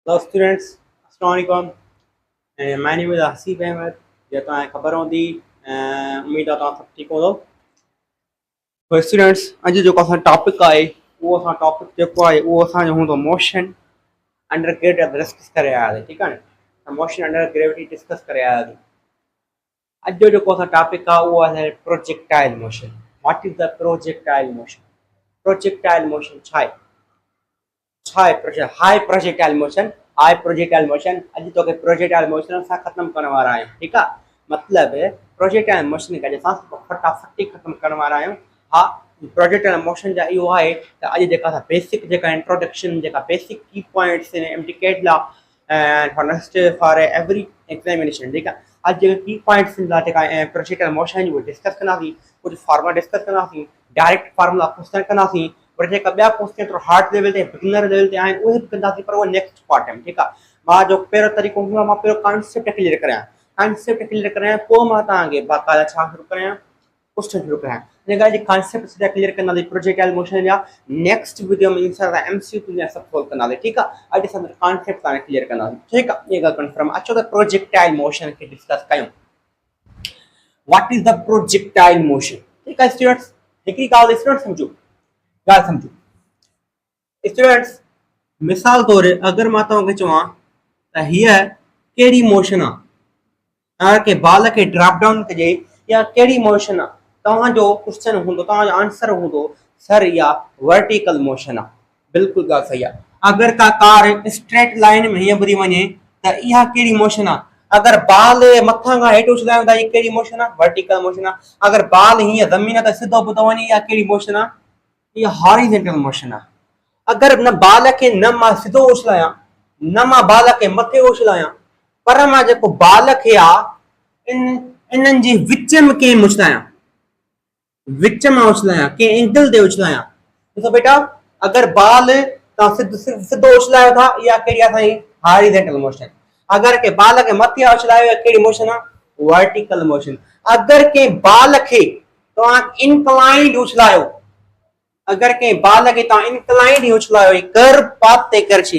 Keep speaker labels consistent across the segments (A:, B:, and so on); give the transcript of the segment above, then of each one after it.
A: Hello students, Assalamualaikum. My name is Asif Ahmed. जो तव्हांखे ख़बर हूंदी उम्मीद आहे तव्हां सभु ठीकु हूंदो। तो स्टूडेंट्स अॼु जेको असां टॉपिक आहे उहो असांजो हूंदो मोशन अंडर ग्रेविटी डिस्कस करे आया हुआसीं, ठीकु आहे न। मोशन अंडर ग्रेविटी डिस्कस करे आया हुआसीं। अॼु जो जेको असां टॉपिक आहे उहो आहे projectile motion. What is the projectile motion? Projectile motion छा आहे? हाई प्रोजेक्टाइल मोशन अॼु तोखे प्रोजेक्टाइल मोशन सां ख़त्म करण वारा आहियूं, ठीकु आहे। मतिलबु प्रोजेक्टाइल मोशन खे अॼु असां फटाफट ख़त्म करण वारा आहियूं। हा, प्रोजेक्टाइल मोशन जा इहो आहे त अॼु जेका असां बेसिक जेका इंट्रोडक्शन जेका बेसिक की points indicate for every examination, ठीकु आहे। अॼु जेके की पॉइंट्स लाइ जेका प्रोजेक्टाइल मोशन उहे डिस्कस कंदासीं, कुझु फार्मुला डिस्कस कंदासीं, डायरेक्ट फार्मुला क्वेश्चन कंदासीं, पर जेका ॿिया क्वेश्चन थोरो हार्ड लेवल ते बिगिनर लेवल ते आहिनि उहे बि कंदासीं, पर उहो नेक्स्ट पार्ट में, ठीकु आहे। मां जो पहिरियों तरीक़ो हूंदो आहे, मां पहिरियों कॉन्सेप्ट क्लियर करायां, पोइ मां तव्हांखे बाक़ाइदा छा शुरू कयां, क्वेश्चन शुरू कयां। जेका अॼु कॉन्सेप्ट सीधा क्लियर कंदासीं प्रोजेक्टाइल मोशन जा, नेक्स्ट वीडियो में इंशाअल्लाह एमसीक्यू सभु सोल्व कंदासीं, ठीकु आहे। अॼु असां कॉन्सेप्ट तव्हांखे क्लियर कंदासीं, ठीकु आहे। इहा ॻाल्हि कंफर्म। अचो त प्रोजेक्टाइल मोशन खे डिस्कस कयूं। What is the projectile motion? ठीकु आहे स्टूडेंट्स, हिकिड़ी ॻाल्हि स्टूडेंट सम्झो, ॻाल्हि सम्झो स्टूडेंट्स। मिसाल तौर अगरि मां तव्हांखे चवां त हीअ कहिड़ी मोशन आहे, अगरि के बाल खे ड्रॉप डाउन कजे या कहिड़ी मोशन आहे, तव्हांजो क्वेश्चन हूंदो, तव्हांजो आंसर हूंदो सर इहा वर्टिकल मोशन आहे। बिल्कुलु ॻाल्हि सही आहे। अगरि का कार स्ट्रेट लाइन में हीअं ॿुधी वञे त इहा कहिड़ी मोशन आहे। अगरि बाल मथां खां हेठि उछलायूं था, इहा कहिड़ी मोशन आहे? वर्टिकल मोशन आहे। अगरि बाल हीअं ज़मीन ते सिधो ॿुधो वञे, इहा कहिड़ी मोशन आहे? इहा हॉरिजॉन्टल मोशन आहे। अगरि न बाल खे न मां सिधो उछलायां, न मां बाल खे मथे उछलायां, पर मां जेको बाल खे आहे इन्हनि जे विच में कंहिं उछलायां, विच मां उछलायां, कंहिं एंगल ते उछलायां। ॾिसो बेटा, अगरि बाल तव्हां सिधो उछलायो था, इहा कहिड़ी आहे साईं? Horizontal motion. अगरि के बाल खे मथे उछलायो, इहा कहिड़ी मोशन आहे? Vertical motion. अगरि कंहिं बाल खे तव्हां इनक्लाइंड उछलायो, अगर के बाल के तव्हां इंक्लाइंड ही उछलायो, कर्व पाथ ते करछी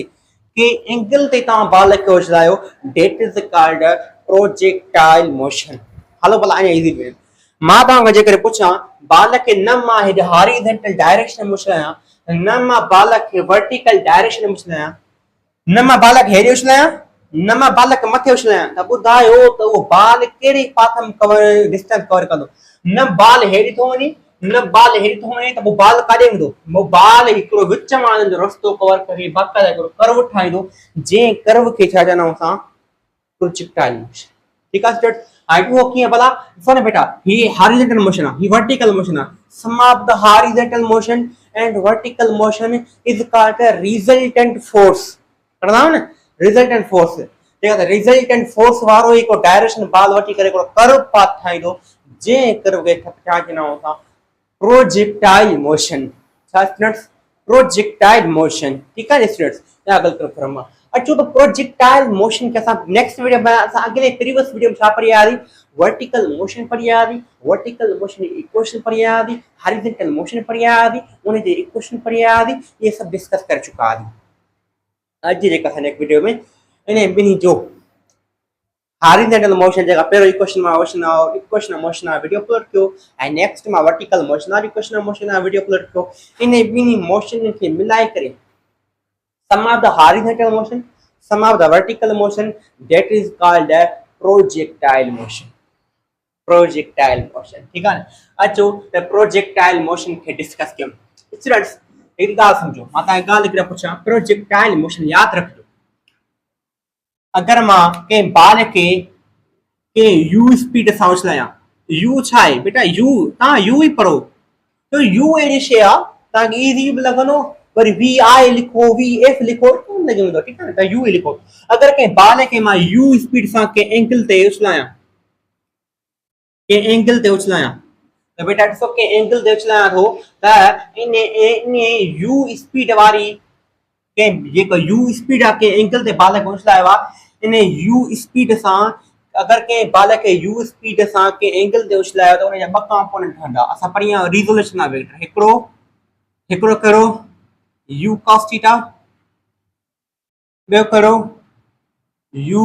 A: के एंगल ते तव्हां बाल खे उछलायो, that is called projectile motion. हलो भला अञा इजी वे मां तव्हांखे जेकर पुछां, बाल खे न मां हेॾे हॉरिजॉन्टल डायरेक्शन में उछलायां, न मां बाल खे वर्टिकल डायरेक्शन में उछलायां, न मां बाल खे हेॾे उछलायां, न मां बाल खे मथे उछलायां, त ॿुधायो त उहो बाल कहिड़े पाथ में डिस्टेंस कवर कंदो? न बाल हेॾे थो वञे, न बाल हेॾे थो वञे, त पोइ बाल काॾे वेंदो? पोइ बाल हिकिड़ो विच मां जो रस्तो कवर करे बाक़ाइदा हिकिड़ो कर्व ठाहींदो, जंहिं कर्व खे छा चवंदा आहियूं असां? Projectile motion. ठीकु आहे स्टूडेंट। हाणे उहो कीअं भला? ॾिसो न बेटा, हीअ हॉरिजॉन्टल मोशन आहे, हीअ वर्टिकल मोशन आहे। Sum of the horizontal motion and vertical motion is called a resultant force. पढ़ंदा न, रिजल्टेंट फोर्स। ठीक है, रिजल्टेंट फोर्स वारो हिकु डायरेक्शन बाल वठी करे हिकिड़ो कर्व पाथ ठाहींदो, जंहिं कर्व खे छा चवंदा आहियूं असां? Projectile motion. छा स्टूडेंट्स? Projectile motion. ठीक है स्टूडेंट्स, या ॻाल्हि कंफर्म आहे। अचो त प्रोजेक्टाइल मोशन के साथ नेक्स्ट वीडियो में असां अगले प्रीवियस वीडियो में छा पढ़ी आया? वर्टिकल मोशन पढ़ी आया, वर्टिकल मोशन इक्वेशन पढ़ी आया, हॉरिजॉन्टल मोशन पढ़ी आया, उन जे इक्वेशन पढ़ी आया, ये सब डिस्कस कर चुका आहियूं। अॼु जेका असां नेक्स्ट वीडियो में इन ॿिन्ही जो हॉरिजॉन्टल मोशन जेका पहिरियों इक्वेशन मोशन आहे वीडियो अपलोड कयो, ऐं नेक्स्ट मां वर्टिकल मोशन वारी इक्वेशन मोशन आहे वीडियो अपलोड कयो। इन ॿिन्ही मोशन खे मिलाए करे sum of the horizontal motion, sum of the vertical motion, that is called projectile motion. Projectile motion. ठीक है। अचो त प्रोजेक्टाइल मोशन खे डिस्कस कयूं। स्टूडेंट्स हिकु ॻाल्हि सम्झो, मां तव्हांखे ॻाल्हि हिकिड़ा पुछां, प्रोजेक्टाइल मोशन यादि रखिजो। अगरि मां कंहिं बाल खे कंहिं यू स्पीड सां उछलायां, यू छा आहे बेटा? यू तव्हां यू ई पढ़ो, तो यू अहिड़ी शइ आहे तव्हांखे ईज़ी बि लॻंदो, वरी वी आई लिखो, वी एफ लिखो, लॻी वेंदो। ठीकु आहे न, त यू ई लिखो। अगरि कंहिं बाल खे मां यू स्पीड सां कंहिं एंगल ते उछलायां, कंहिं एंगल ते उछलायां, त बेटा ॾिसो कंहिं एंगल ते उछलायां थो त इन यू स्पीड वारी कंहिं जेको यू स्पीड आहे कंहिं एंगल ते बाल खे उछलायो आहे, इन यू स्पीड सां अगरि कंहिं बाल खे यू स्पीड सां कंहिं एंगल ते उछलायो त उनजा ॿ कंपोनेंट ठहंदा। असां पढ़ी आहियूं रिजोल्यूशन आहे वेक्टर, हिकिड़ो कहिड़ो? यू कॉस थीटा, ॿियो करो u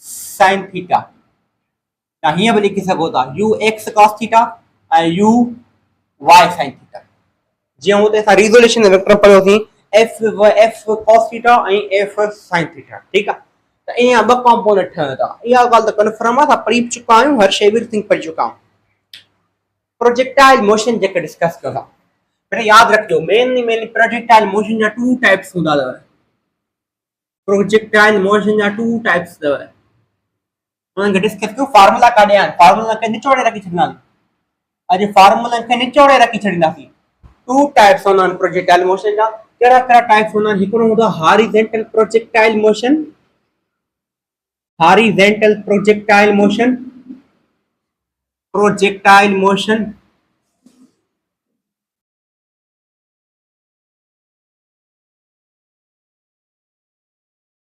A: sin थीटा या हीअं बि लिखी सघो था u x cos थीटा ऐं u y sin थीटा। जीअं हुते असां रिज़ोल्यूशन वेक्टर पढ़ियोसीं f cos थीटा ऐं f sin थीटा, ठीकु आहे। त ईअं ॿ कॉम्पोनेंट ठहनि था, इहा ॻाल्हि त कन्फर्म आहे, असां पढ़ी चुका आहियूं, हर शइ एवरीथिंग पढ़ी चुका आहियूं। प्रोजेक्टाइल मोशन जेके डिस्कस कयो था, पर यादि रखिजो मेनली प्रोजेक्टाइल मोशन जा टू टाइप्स हूंदा अथव। प्रोजेक्टाइल मोशन जा टू टाइप्स अथव, उन्हनि खे डिस्कस कयो। फार्मूला काॾे आहिनि, फार्मूला खे निचोड़े रखी छॾींदासीं, अॼु फार्मूला खे निचोड़े रखी छॾींदासीं। टू टाइप्स हूंदा आहिनि प्रोजेक्टाइल मोशन जा। कहिड़ा कहिड़ा टाइप्स हूंदा आहिनि? हिकिड़ो हूंदो आहे horizontal projectile motion, horizontal projectile motion, projectile motion.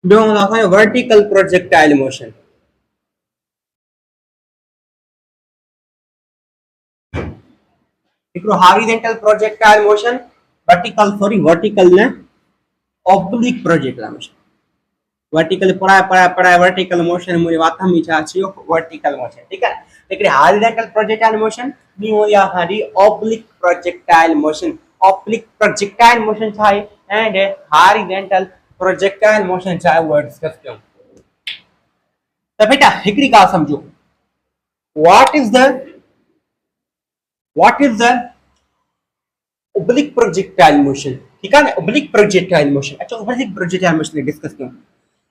A: ॿियो हूंदो आहे वर्टिकल प्रोजेक्टाइल मोशन। हिकिड़ो हॉरिज़ॉन्टल प्रोजेक्टाइल मोशन, वर्टिकल न ऑब्लिक प्रोजेक्टाइल मोशन। वर्टिकल पढ़ाए वर्टिकल मोशन मुझे वात में छा अची वियो वर्टिकल मोशन, ठीक है। हिकिड़ी हॉरिज़ॉन्टल प्रोजेक्टाइल मोशन, ॿी हूंदी आहे असांजी oblique projectile motion. Oblique projectile motion छा आहे एंड हॉरिज़ॉन्टल प्रोजेक्टाइल मोशन छा आहे उहो डिस्कस कयूं। त बेटा हिकिड़ी ॻाल्हि सम्झो, what is the oblique projectile motion, ठीक है ना। oblique projectile motion, अच्छा oblique projectile motion डिस्कस कयूं।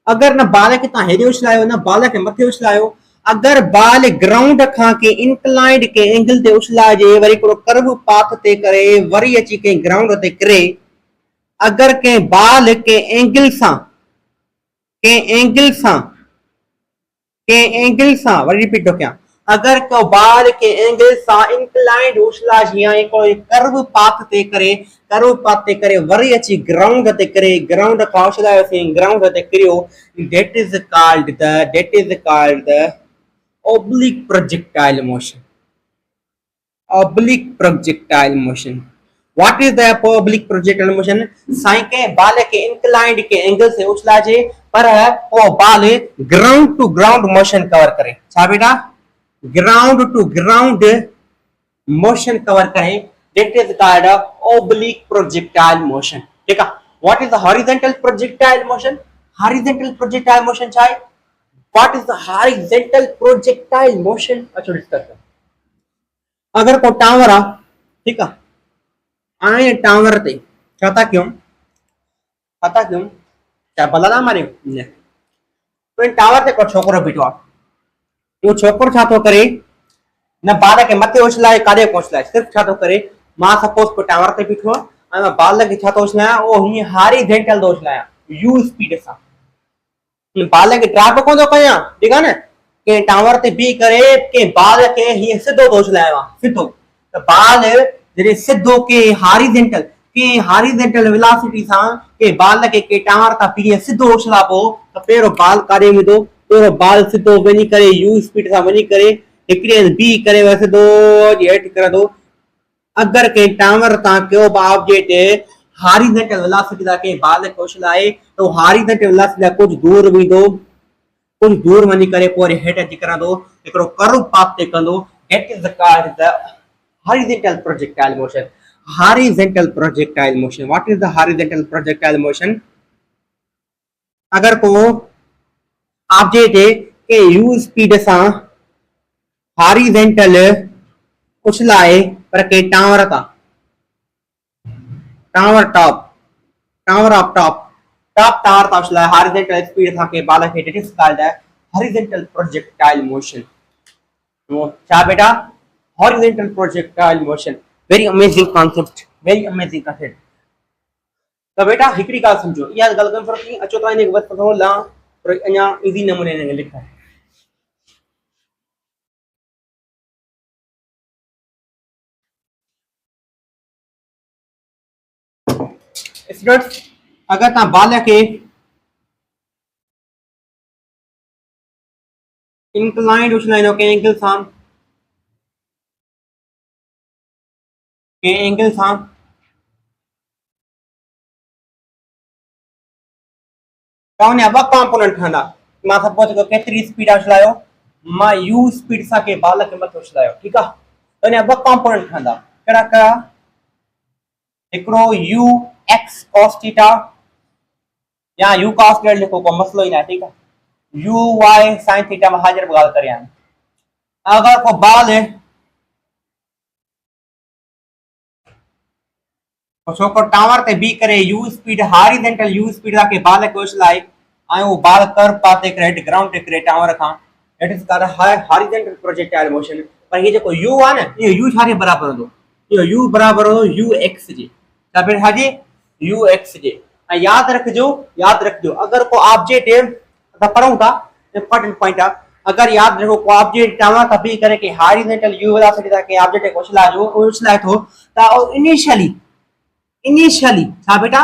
A: अगर न बाल खे तव्हां हेॾे उछलायो न बाल खे मथे उछलायो, अगर बाल ग्राउंड खां के इंक्लाइंड के एंगल ते उछलाइजे, वरी हिकिड़ो कर्व पाथ ते करे वरी अची के ग्राउंड ते किरे, अगर के बाल के एंगल सां वरी रिपीट थो कयां, अगर को बाल के एंगल सां इंक्लाइंड उछलाइजे या कोई कर्व पाथ ते करे वरी अची ग्राउंड ते करे, ग्राउंड खां उछलायोसीं ग्राउंड ते किरियो, that is called the oblique projectile motion. oblique projectile motion, what is the oblique projectile motion? Sai के बाल के इंक्लाइंड के एंगल से उछलाइजे पर वो ball ground to ground motion cover करे। छा बेटा? Ground to ground motion cover करे, that is called oblique projectile motion, ठीक है। what is the horizontal projectile motion? horizontal projectile motion छा है? what is the horizontal projectile motion? अच्छा discuss कर। अगर को टावर आ, ठीक है, आए टावर ते छा था क्यों क्या भला ना मारे ने तो टावर ते को छोकरो बीठो आ, वो छोकरो छा तो करे न बाल के मथे उछलाए काॾे को उछलाए, सिर्फ छा तो करे, मां सपोज को टावर ते बीठो आ ऐं बाल के छा तो उछलाया ओ ही हॉरिजॉन्टल तो उछलाया यू स्पीड सां, बाल के ड्रॉप को तो कया, ठीक है ना। के टावर ते बी करे के बाल के ही सिधो तो उछलाया सिधो, तो बाल जरे सिधो के हॉरिजॉन्टल वेलोसिटी सां के बाल के टावर ता पी सिधो उछलाबो, तो पेरो बाल काॾे वेंदो, पेरो बाल सिधो वञी करे यू स्पीड सां वञी करे हिकिड़े बी करे वैसे दो हेठि करंदो। अगर के टावर ता कयो ऑब्जेक्ट हॉरिजॉन्टल वेलोसिटी ता के बाल के उछलाए, तो हॉरिजॉन्टल वेलोसिटी कुछ दूर वेंदो, कुछ दूर वञी करे पोइ हेठि अची करंदो, हिकिड़ो कर्व पाथ ते कंदो, that is called the horizontal projectile motion. horizontal projectile motion, what is the horizontal projectile motion? अगर को ऑब्जेक्ट के यू स्पीड सां हॉरिजॉन्टल उछलाए पर के टावर का टावर ऑफ टॉप टावर ता उछलाए हॉरिजॉन्टल स्पीड सां के बाल के, that is called the horizontal projectile motion. क्या बेटा? horizontal projectile motion, very amazing concept, very amazing concept. तो बेटा हिकिड़ी ॻाल्हि सम्झो, इहा ॻाल्हि कन्फर्म थी, अचो तव्हां हिनखे बसि थोरो ला अञा इज़ी नमूने हिनखे लिखो। स्टूडेंट्स अगर तव्हां बाल के इंक्लाइंड उछलाईंदो के एंगल सां त उन ॿ कंपोनेंट ठहंदा। मां सपोज कयो केतिरी स्पीड उछलायो, मां u स्पीड सां के बाल खे मथे उछलायो, ठीकु आहे, त उन ॿ कंपोनेंट ठहंदा। कहिड़ा कहिड़ा? हिकिड़ो u x cos थीटा या u cos थीटा लिखो, को मसलो ही ना है, ठीक है। u y sin थीटा में हाजिर ॻाल्हि करे आहियां। अगर को बाल है छोकर टावर ते बी करे u speed horizontal u speed सा के बाल के उछलाए ऐं वो बाल कर पाते करे ग्राउंड ते करे tower Khan, it is called horizontal projectile motion. पर ये जो u आ न, ये u छा के बराबर होंदो? ये u बराबर हो ux जे, त फिर हाजी ux जे। याद रखजो अगर को ऑब्जेक्ट है त पढ़ूं था इंपॉर्टेंट पॉइंट है, अगर याद रखो को ऑब्जेक्ट टावर तभी करे कि हॉरिजॉन्टल u वेलोसिटी सा के ऑब्जेक्ट को उछलाए तो इनिशियली छा बेटा,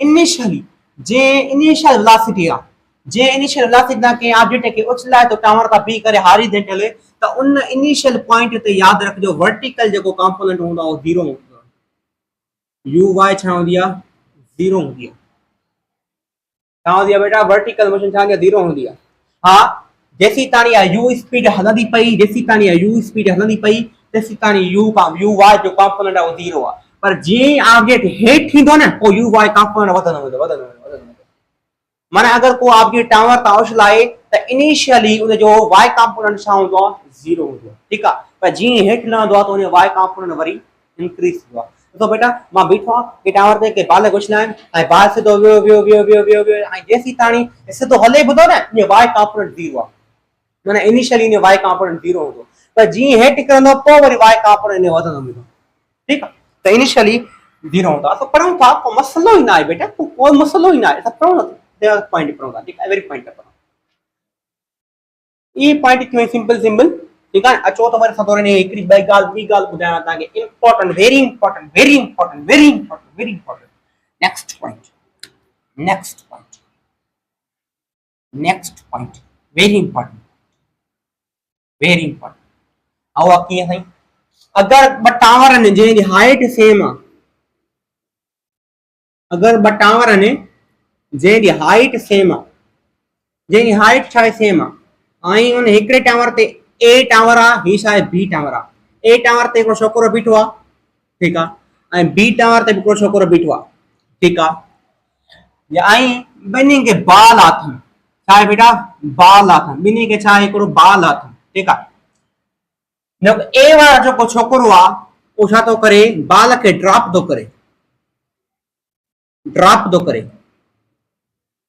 A: इनिशियली जे इनिशियल वेलोसिटी आ, जे इनिशियल वेलोसिटी ना के ऑब्जेक्ट के उछलाए तो टावर का बी करे हॉरिजॉन्टल तो उन इनिशियल पॉइंट ते याद रखजो वर्टिकल जो कंपोनेंट होंदा वो 0 होंदा, u y छा होंदी आ 0 होंदी आ। छा होंदी आ बेटा? वर्टिकल मोशन छा 0 होंदी आ। हां, जेसी ताणी u स्पीड हलंदी पई, जेसी ताणी u स्पीड हलंदी पई तेसी ताणी u y जो कंपोनेंट है वो 0 आ। पर जे ऑब्जेक्ट हेठ थींदो न को u y कंपोनेंट वधंदो। माने अगर को ऑब्जेक्ट टावर ता उछलाए त इनिशियली उन जो y कंपोनेंट छा होंदो 0 होंदो, ठीक आ। पर जी हेठ लहंदो आ तो उन y कंपोनेंट वरी इंक्रीज थींदो आ। तो बेटा मां बीठो आ के टावर ते के बाल उछलाइन ऐं बाल सिधो वियो ऐं जेसी ताणी सिधो हले बुधो न ये y कंपोनेंट 0 आ, माने इनिशियली इन y कंपोनेंट 0 होंदो। पर जी हेठ करंदो पो वरी y कंपोनेंट वधंदो, ठीक आ। तो इनिशियली 0 होता तो पढ़ूं था, को मसलो ही ना है बेटा, कोई मसलो ही ना है, सब पढ़ो ना पॉइंट पढ़ो था, ठीक है, वेरी पॉइंट पढ़ो। ये पॉइंट क्यों सिंपल, ठीक है। अचो तो मेरे साथ ने एकरी बी गाल बुधाया था कि important, very important. Next point very important. आओ आपकी सही, अगर ब टावर ने जे हाइट सेम आ, अगर ब टावर ने जे हाइट सेम आ, जे हाइट छा सेम आ आई उन एकड़े टावर ते ए टावर आ, ही शायद बी टावर आ। ए टावर ते को छोकरो बीठो आ, ठीक आ, ऐं बी टावर ते को छोकरो बीठो आ, ठीक आ। या आई बनी के बाल आथन, छा बेटा बाल आथन, बिनी के छा एकड़ो बाल आथन, ठीक आ। न ए वाला जो को छोकरो आ वो छा तो करे बाल के ड्रॉप तो करे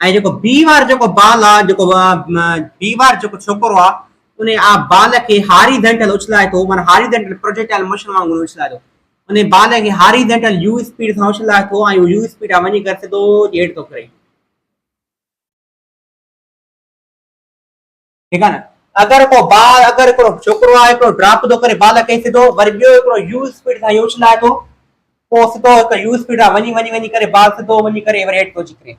A: ऐं जेको बी वार जेको बाल आ, जेको बी वार जेको छोकरो आ उन्हें आ बाल के हॉरिजॉन्टल उछलाए तो, माने हॉरिजॉन्टल प्रोजेक्टाइल मोशन वांगुरु उछलाए तो, उन्हें बाल के हॉरिजॉन्टल u स्पीड सां उछलाए तो ऐं u स्पीड वञी करे तो जेड तो करे, ठीक है ना। अगर को बाल अगर को छोकरो आ को ड्रॉप तो करे बाल के सिधो वरी बियो एकड़ो u स्पीड सां उछलाए तो पो सिधो u स्पीड वञी करे बाल सिधो वञी करे वरी हेठ तो चिकरे।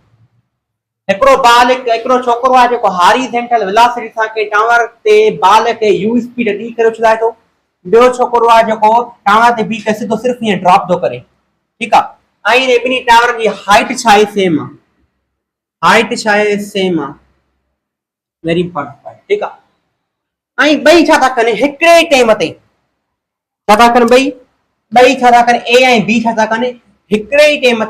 A: एकड़ो बाल एकड़ो छोकरो आ जेको हॉरिजॉन्टल वेलोसिटी सां के टावर ते बाल के u स्पीड दी करे उछलाए तो, बियो छोकरो आ जेको टावर ते बी के सिधो सिर्फ ये ड्रॉप तो करे, ठीक आ। आई रे बिनी टावर जी हाइट छाए सेम आ, वेरी इंपॉर्टेंट पॉइंट, ठीक आ। आई बई छा था कने हिकड़े टाइम ते छा था कने बई छा था कने ए ऐं बी छा था कने हिकड़े टाइम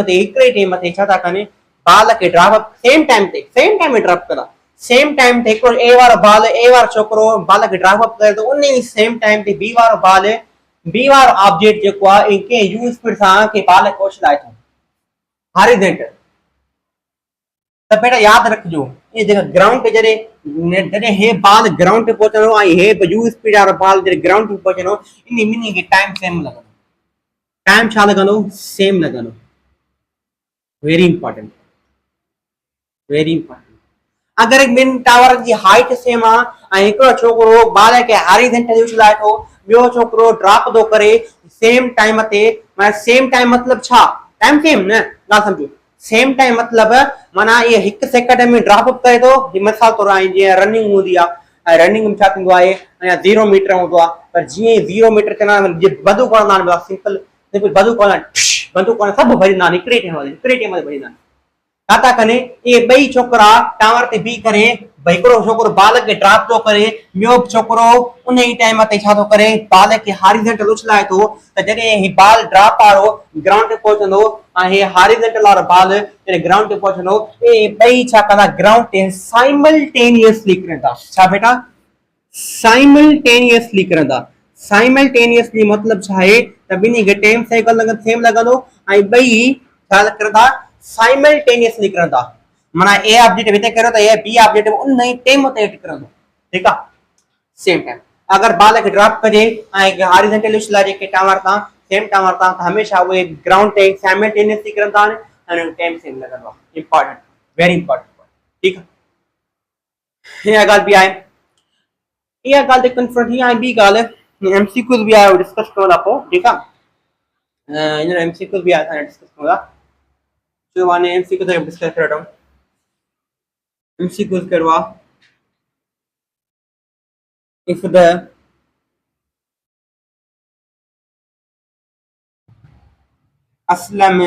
A: ते छा था कने बाल के ड्रॉप सेम टाइम में ड्रॉप करा, सेम टाइम ते को ए वारो बाल ए वारो छोकरो बाल के ड्रॉप अप करे तो उन्हीं सेम टाइम ते बी वारो बाल बी वारो ऑब्जेक्ट जेको आ इनके u स्पीड सां के बाल को उछलाए थो हॉरिजॉन्टल। तो बेटा याद रखजो ये जेका ग्राउंड पे जडे हे बाल ग्राउंड पे पहुंचनो आई हे u स्पीड वारो बाल जडे ग्राउंड पे पहुंचनो इन मीनिंग के टाइम सेम लगनो, टाइम छा लगनो सेम लगनो, वेरी इंपॉर्टेंट। अगर एक बिन टावर की हाइट सेम आ ऐं एकड़ो छोकरो बाल के हॉरिजॉन्टल उछलाए तो बियो छोकरो ड्रॉप दो करे सेम टाइम ते, माने सेम टाइम मतलब छा टाइम सेम न ना समझो, सेम टाइम मतलब माना ये 1 सेकंड में ड्रॉप अप करे तो मिसाल तौर आई जे रनिंग होंदी आ, रनिंग में छा थींदो आहे या 0 मीटर होंदो आ, पर जी 0 मीटर चना जे बंदूक वाला सिंपल बंदूक वाला सब भरींदा हिकड़े टाइम में भरींदा, छा था कनि ये ॿई छोकिरा टावर ते बीह करे भई हिकिड़ो छोकिरो बाल खे ड्रॉप थो करे, ॿियो छोकिरो उन ई टाइम ते छा थो करे, बाल खे हॉरिजॉन्टल उछलाए थो, त जॾहिं ही बाल ड्रॉप वारो ग्राउंड ते पहुचंदो ऐं हे हॉरिजॉन्टल वारो बाल जॾहिं ग्राउंड ते पहुचंदो, ये ॿई छा कंदा, ग्राउंड ते साइमल्टेनियसली किरंदा। छा बेटा? साइमल्टेनियसली किरंदा। साइमल्टेनियसली मतलब छा आहे त ॿिन्ही खे सेम लॻंदो ऐं ॿई छा किरंदा, साइमल्टेनियसली किरंदा। माना ए ऑब्जेक्ट हिते करो त ए बी ऑब्जेक्ट उन ई टाइम ते किरंदो। ठीक आहे, सेम टाइम। अगर बाल खे ड्रॉप कजे ऐं हॉरिजॉन्टल उछलाए के टावर तां सेम टावर तां, त हमेशा उहे ग्राउंड ते साइमल्टेनियसली किरंदा आहिनि ऐं उन्हनि टाइम सेम लॻंदो आहे। Important, very important. ठीक आहे, इहा ॻाल्हि बि आहे। इहा ॻाल्हि ते कंफर्म थी। ऐं ॿी ॻाल्हि एमसीक्यूज़ बि आहे, डिस्कस कयूं था पोइ। ठीक आहे, हींअर एमसीक्यूज़ बि आहे, असां डिस्कस कयूं था। जो माने एमसीक्यू ते डिस्कस करे रहियो। एमसीक्यूज़ कहिड़ो आहे? if the aslam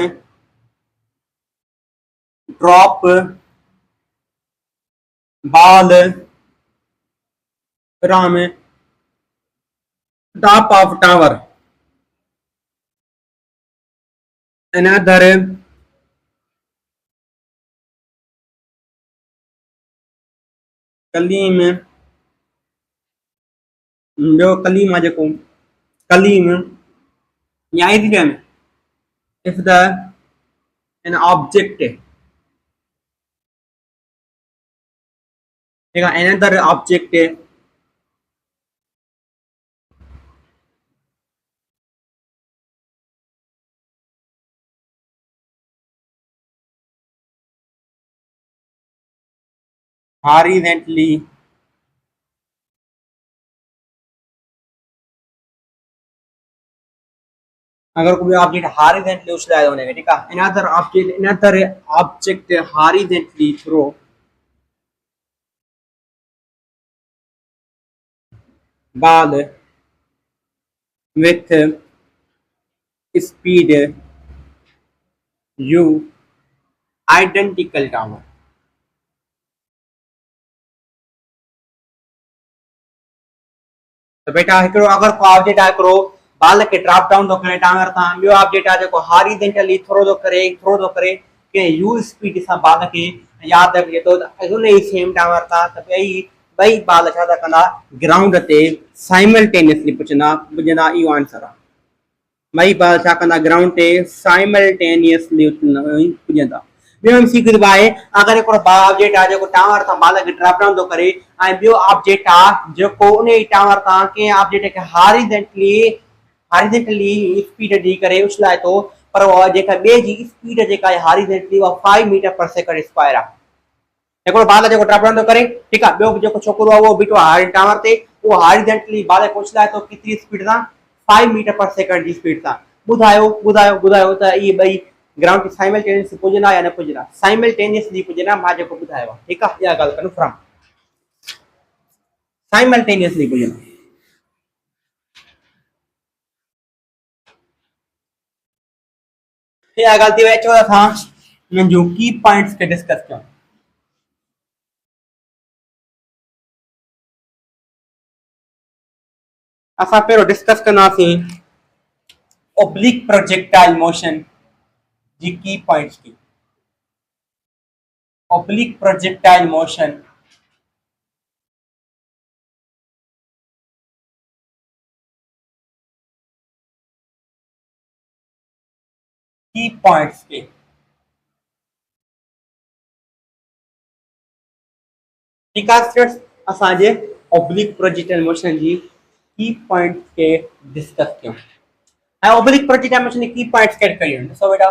A: drop ball from top of tower, another Kaleem, ॿियो कलीम आहे जेको कलीम या idiom, if the an object, ठीक है, another object horizontally अगर कोई ऑब्जेक्ट हॉरिजॉन्टली उछलाया होने का, ठीक है, another object horizontally throw ball with speed u identical tower। तो बेटा हिकिड़ो अगर को ऑब्जेक्ट आहे हिकिड़ो बाल के ड्रॉप डाउन तो करे टावर तां, ॿियो ऑब्जेक्ट आहे जेको हॉरिजॉन्टली थ्रो तो करे के यू स्पीड सां बाल के याद रखिजे तो उन ई सेम टावर तां, त ॿई बाल छा था कंदा, ग्राउंड ते साइमल्टेनियसली पुॼंदा। इहो आंसर आहे। ॿई बाल छा कंदा, ग्राउंड ते साइमल्टेनियसली पुॼंदा। ॿियो एमसीक्यू आहे, अगर हिकिड़ो ऑब्जेक्ट आहे जेको टावर तां बाल खे ड्रॉप डाउन थो करे ऐं ॿियो ऑब्जेक्ट आहे जेको उन ई टावर तां कंहिं ऑब्जेक्ट खे हॉरिजॉन्टली स्पीड ॾेई करे उछलाए थो, पर उहा जेका ॿिए जी स्पीड जेका आहे हॉरिजॉन्टली उहा 5 मीटर पर सेकंड स्क्वायर आहे। हिकिड़ो बाल जेको ड्रॉप डाउन थो करे, ठीक आहे, ॿियो जेको छोकिरो आहे उहो बीठो आहे टावर ते, उहो हॉरिजॉन्टली बाल खे उछलाए थो केतिरी स्पीड सां, 5 मीटर पर सेकंड जी स्पीड सां। ॿुधायो त इहे ॿई ग्राउंड ते साइमल्टेनियसली पुॼंदा या न पुॼंदा? साइमल्टेनियसली पुॼंदा, मां जेको ॿुधायो आहे। ठीक आहे, इहा ॻाल्हि कंफर्म, साइमल्टेनियसली पुॼंदा। इहा ॻाल्हि थी वई। अचो असां हिननि जूं की पॉइंट्स खे डिस्कस कयूं। असां पहिरियों डिस्कस कंदासीं ओब्लिक प्रोजेक्टाइल मोशन जी की पॉइंट्स की। ओब्लिक प्रोजेक्टाइल मोशन की पॉइंट्स के। ठीक है स्टूडेंट्स, असांजे ओब्लिक प्रोजेक्टाइल मोशन जी की पॉइंट्स के डिस्कस कयूं। ऐं ओब्लिक प्रोजेक्टाइल मोशन जी की पॉइंट्स कहिड़ी कयूं? ॾिसो बेटा,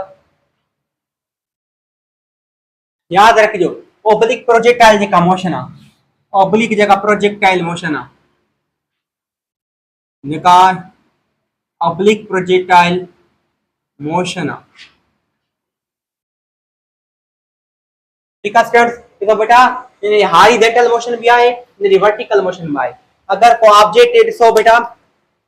A: याद रखिजो, ओब्लिक प्रोजेक्टाइल जेका मोशन आहे, ओब्लिक जेका प्रोजेक्टाइल मोशन आहे, जेका ओब्लिक प्रोजेक्टाइल मोशन आहे, ठीक है स्टूडेंट्स। देखो बेटा, हॉरिजॉन्टल मोशन भी आहे, वर्टिकल मोशन भी आहे। अगर को ऑब्जेक्ट ॾिसो बेटा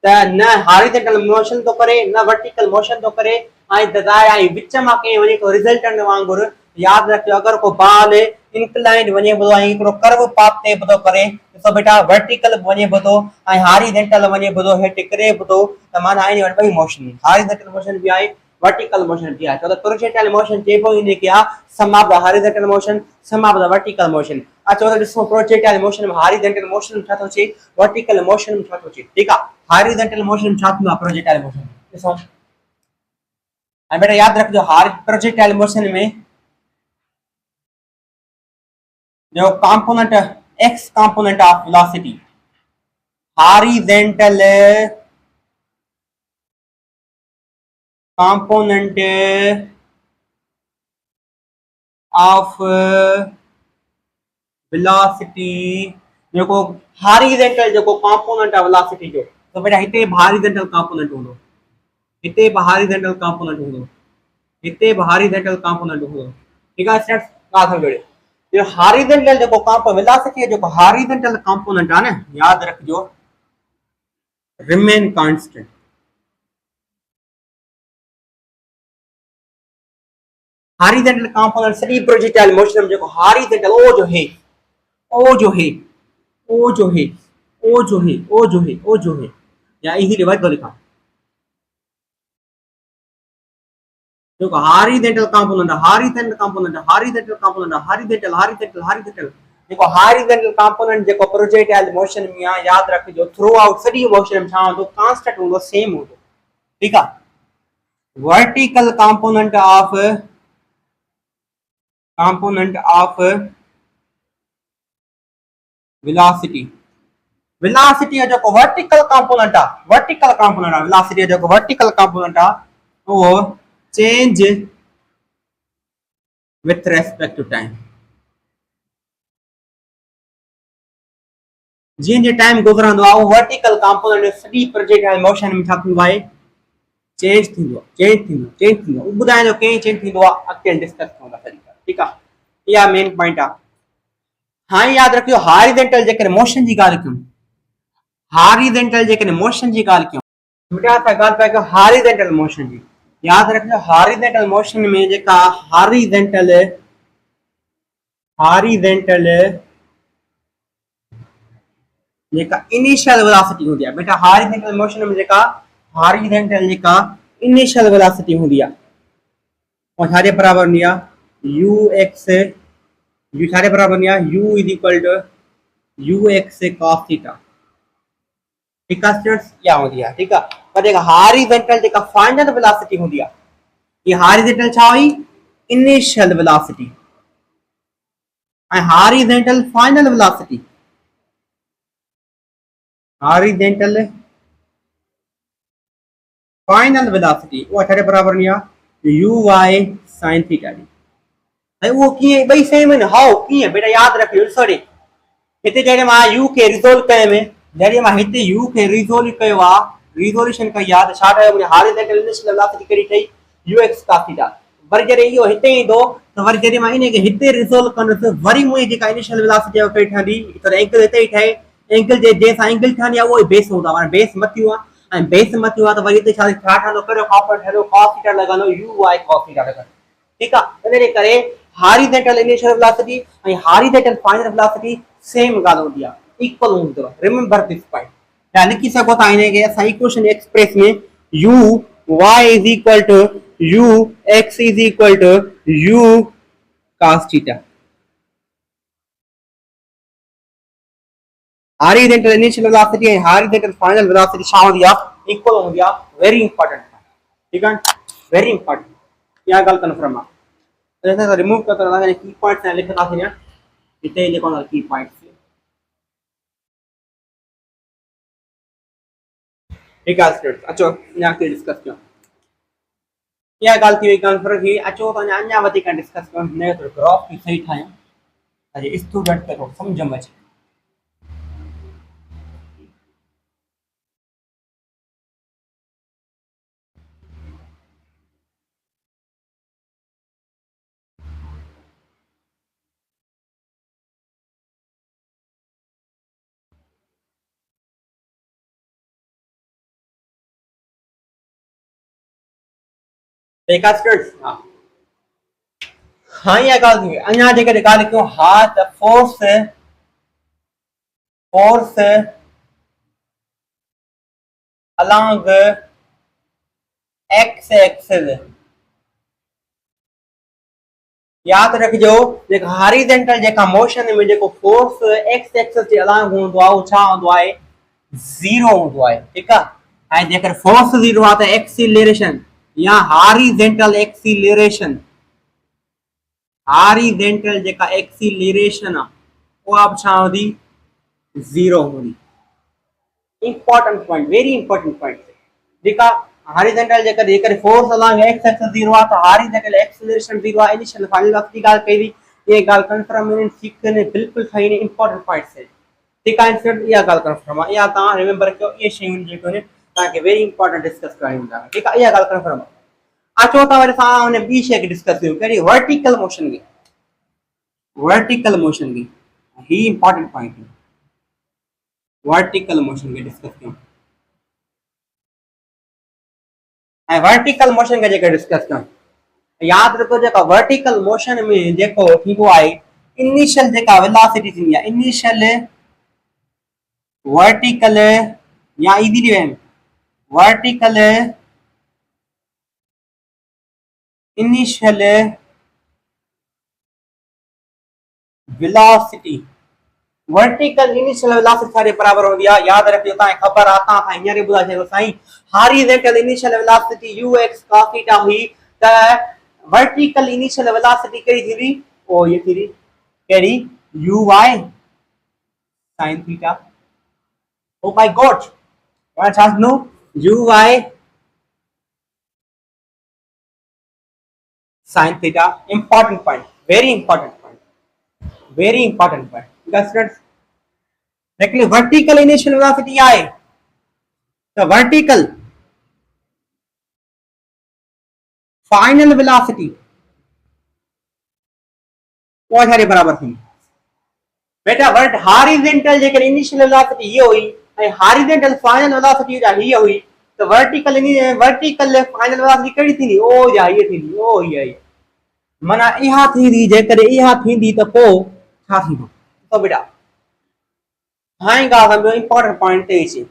A: त न हॉरिजॉन्टल मोशन तो करे न वर्टिकल मोशन तो करे, ऐं विच मां कंहिं वञे तो रिजल्टेंट वांगुरु याद रखियो अगर को बाल इंक्लाइंड वने बदो आई एकरो कर्व पाथ ते बदो करे तो बेटा वर्टिकल वने बदो आई हॉरिजॉन्टल वने बदो हे टिकरे बदो त माना आई वन भाई मोशन हॉरिजॉन्टल मोशन भी आई वर्टिकल मोशन भी आई तो प्रोजेक्टाइल मोशन चेबो इन क्या sum of the horizontal motion sum of the vertical motion अच्छा तो दिसो प्रोजेक्टाइल मोशन में हॉरिजॉन्टल मोशन छा तो ची वर्टिकल मोशन छा तो ची ठीक है हॉरिजॉन्टल मोशन छा तो प्रोजेक्टाइल मोशन दिसो बेटा याद रखो प्रोजेक्टाइल मोशन में जो component x component of velocity horizontal component of velocity देखो horizontal जो component of velocity जो तो बेटा हिते horizontal component होनो हिते horizontal component होनो हिते horizontal component होनो ठीक है स्टूडेंट्स का था बेटे जो हॉरिजॉन्टल जो कंपोनेंट वेलोसिटी जो हॉरिजॉन्टल कंपोनेंट है ना याद रखजो रिमेन कांस्टेंट हॉरिजॉन्टल कंपोनेंट सभी प्रोजेक्टाइल मोशन में जो हॉरिजॉन्टल ओ जो है ओ जो है ओ जो है ओ जो है ओ जो है ओ जो है या इजी डिवाइड कर लिखा देखो horizontal component horizontal component horizontal component horizontal horizontal horizontal देखो हॉरिजॉन्टल कंपोनेंट जो प्रोजेक्टाइल मोशन में याद रखजो थ्रू आउट सभी मोशन में छा तो कांस्टेंट होंदो सेम होंदो ठीक है vertical component of velocity velocity जो वर्टिकल कंपोनेंट वेलोसिटी जो वर्टिकल कंपोनेंट वो change with respect to time जीअं जीअं टाइम गुज़रंदो आहे वर्टिकल कंपोनेंट सॼी प्रोजेक्टाइल मोशन में छा थींदो आहे चेंज थींदो ॿुधाइजो कीअं चेंज थींदो आहे अॻिते डिस्कस कंदा तरीक़ा ठीकु आहे इहा मेन पॉइंट आहे हाणे यादि रखियो हॉरिजॉन्टल जेकॾहिं मोशन जी ॻाल्हि कयूं हॉरिजॉन्टल जेकॾहिं मोशन जी ॻाल्हि कयूं बेटा असां ॻाल्हि पिया कयूं हॉरिजॉन्टल मोशन जी यादि रखियो हॉरिजॉन्टल मोशन में जेका हॉरिजॉन्टल जेका इनिशियल वेलोसिटी हूंदी आहे बेटा हॉरिजॉन्टल मोशन में जेका हॉरिजॉन्टल जेका इनिशियल वेलोसिटी हूंदी आहे और छाजे बराबर हूंदी आहे यू एक्स यू छाजे बराबर हूंदी आहे u is equal to u x cos theta ठीक है स्टूडेंट्स क्या हूंदी आहे ठीक आहे पर जेका हॉरिजॉन्टल जेका फाइनल वेलोसिटी हूंदी आहे ये हॉरिजॉन्टल छा हुई इनिशियल वेलोसिटी ऐं horizontal final velocity horizontal final velocity वो छाजे बराबर हूंदी आहे यू वाई साइन थीटा डी ऐं उहो कीअं ॿई सेम आहिनि हाउ कीअं बेटा यादि रखियो ॾिसो ॾे हिते जॾहिं मां यू खे रिज़ोल्व कयुमि जॾहिं मां हिते यू खे रिज़ोल्व कयो आहे रिज़ोल्यूशन कई आहे त छा ठहियो मुंहिंजी हॉरिजॉन्टल इनिशियल वेलोसिटी कहिड़ी ठही you x cos theta worry जॾहिं इहो हिते ईंदो त वरी जॾहिं मां इन खे हिते रिज़ोल्व कंदुसि वरी मुंहिंजी जेका इनिशियल वेलोसिटी आहे कहिड़ी ठहंदी त एंगल हिते ई ठहे एंगल जंहिंसां एंगल ठहंदी आहे उहो ई बेस हूंदो आहे बेस मथियो आहे ऐं बेस मथियो आहे त वरी हिते छा ठहंदो कहिड़ो कॉम्पोनेंट ठहंदो कॉस थीटा लॻंदो यू वाई कॉस थीटा लॻंदो ठीक है इन करे horizontal initial velocity and horizontal final velocity same ॻाल्हि हूंदी आहे इक्वल हूंदो आहे रिमेंबर दिस पॉइंट या लिखी सघो था इन खे असां इक्वेशन एक्सप्रेस में u y इज इक्वल टू u x इज इक्वल टू u cos थीटा horizontal initial velocity and horizontal final velocity छा हूंदी आहे इक्वल हूंदी आहे वेरी इंपॉर्टेंट ठीक है वेरी इंपॉर्टेंट इहा ॻाल्हि कन्फर्म आहे तो रिमूव कर की पॉइंट्स लिखना थी ना इतने लिखो ना की पॉइंट्स ठीक है स्टूडेंट्स अचो यहाँ के डिस्कस कयो क्या गाल थी कन्फर्म थी अचो तो अन्या वधीक डिस्कस कयो ने तो ग्राफ की सही ठायो अरे स्टूडेंट के तो समझ में अचे देखा स्टूडेंट्स हां हाँ इहा ॻाल्हि थी अञा जेकॾहिं ॻाल्हि कयूं हा त फोर्स along x एक्सिस याद रखिजो जेका हॉरिजॉन्टल जेका मोशन में जेको फोर्स एक्स एक्सिस जे अलांग हूंदो आहे उहो छा हूंदो आहे ज़ीरो हूंदो आहे ठीकु आहे ऐं जेकर फोर्स ज़ीरो आहे त एक्सीलरेशन या हॉरिजॉन्टल एक्सीलरेशन हॉरिजॉन्टल जेका एक्सीलरेशन आहे उहा बि छा हूंदी ज़ीरो हूंदी important point very important point ठीकु आहे हॉरिजॉन्टल जेकर force along x axis zero आहे त हॉरिजॉन्टल एक्सीलरेशन ज़ीरो आहे इनिशियल फाइनल वक्त की ॻाल्हि कई हुई ये ॻाल्हि कंफर्म आहिनि सीख ने बिल्कुलु सही ने इंपॉर्टेंट पॉइंट्स आहिनि ठीकु आहे स्टूडेंट इहा ॻाल्हि कंफर्म आहे इहा तव्हां रिमेंबर कयो इहे शयूं जेके आहिनि तव्हांखे वेरी इंपॉर्टेंट डिस्कस करणी हूंदा ठीकु आहे इहा ॻाल्हि कंफर्म आहे अचो था वरी असां हुन ॿी शइ खे डिस्कस कयूं कहिड़ी वर्टिकल मोशन की ही इंपॉर्टेंट पॉइंट है वर्टिकल मोशन के डिस्कस कयूं ऐं वर्टिकल मोशन के जेके डिस्कस कयूं याद रखो जेका वर्टिकल मोशन में जेको थींदो आहे इनिशियल जेका वेलोसिटी थींदी आहे इनिशियल वर्टिकल या ईदी थी वञनि vertical initial velocity vertical initial velocity सारे बराबर होंदी आहे याद रखियो तव्हांखे ख़बर आहे तव्हां खां हींअर ॿुधाए छॾियो साईं horizontal initial velocity ux cos थीटा हुई त वर्टिकल इनिशियल वेलोसिटी कहिड़ी थींदी ओ ये थींदी कहिड़ी uy sin theta oh my God मां छा सुनो uy sin theta important point very important point students देखिए वर्टिकल इनिशियल वेलोसिटी आए तो वर्टिकल फाइनल वेलोसिटी वो सारे बराबर थी बेटा वर्ट हॉरिजॉन्टल जेकर इनिशियल वेलोसिटी ये हुई ऐं हॉरिजॉन्टल फाइनल वेलोसिटी जा ये हुई तो वर्टिकल फाइनल वेलोसिटी कहिड़ी थींदी ओ जा ये थींदी ओ ये माना इहा थींदी जेकर इहा थींदी त पोइ छा थींदो तो बेटा हाणे ॻाल्हि सम्झो इंपॉर्टेंट पॉइंट ते अचे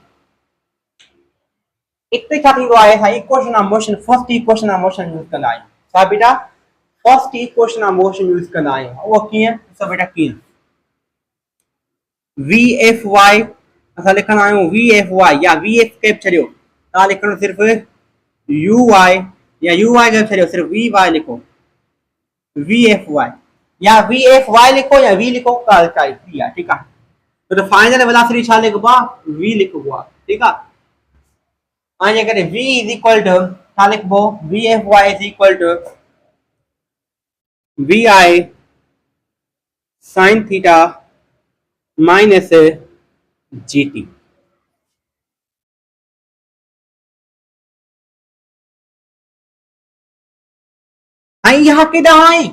A: इते छा थींदो आहे असां equation of motion first equation of motion use कंदा आहियूं छा बेटा first equation of motion use कंदा आहियूं उहो कीअं ॾिसो बेटा कीअं वी एफ वाई असां लिखंदा आहियूं वी एफ वाई या वी एफ कैप छॾियो तव्हां लिखणो सिर्फ़ु यू वाई या यू वाई कैप छॾियो सिर्फ़ु वी वाई लिखो वी एफ वाई या वी एफ वाई लिखो या वी लिखो ॻाल्हि काई थी आहे ठीकु आहे तो फाइनल वेलोसिटी छा लिखबो आहे वी लिखबो आहे ठीकु आहे ऐं जेकॾहिं v इज इक्वल टू छा लिखबो V F Y is equal to we I sine theta minus ji T यहाँ केॾां आई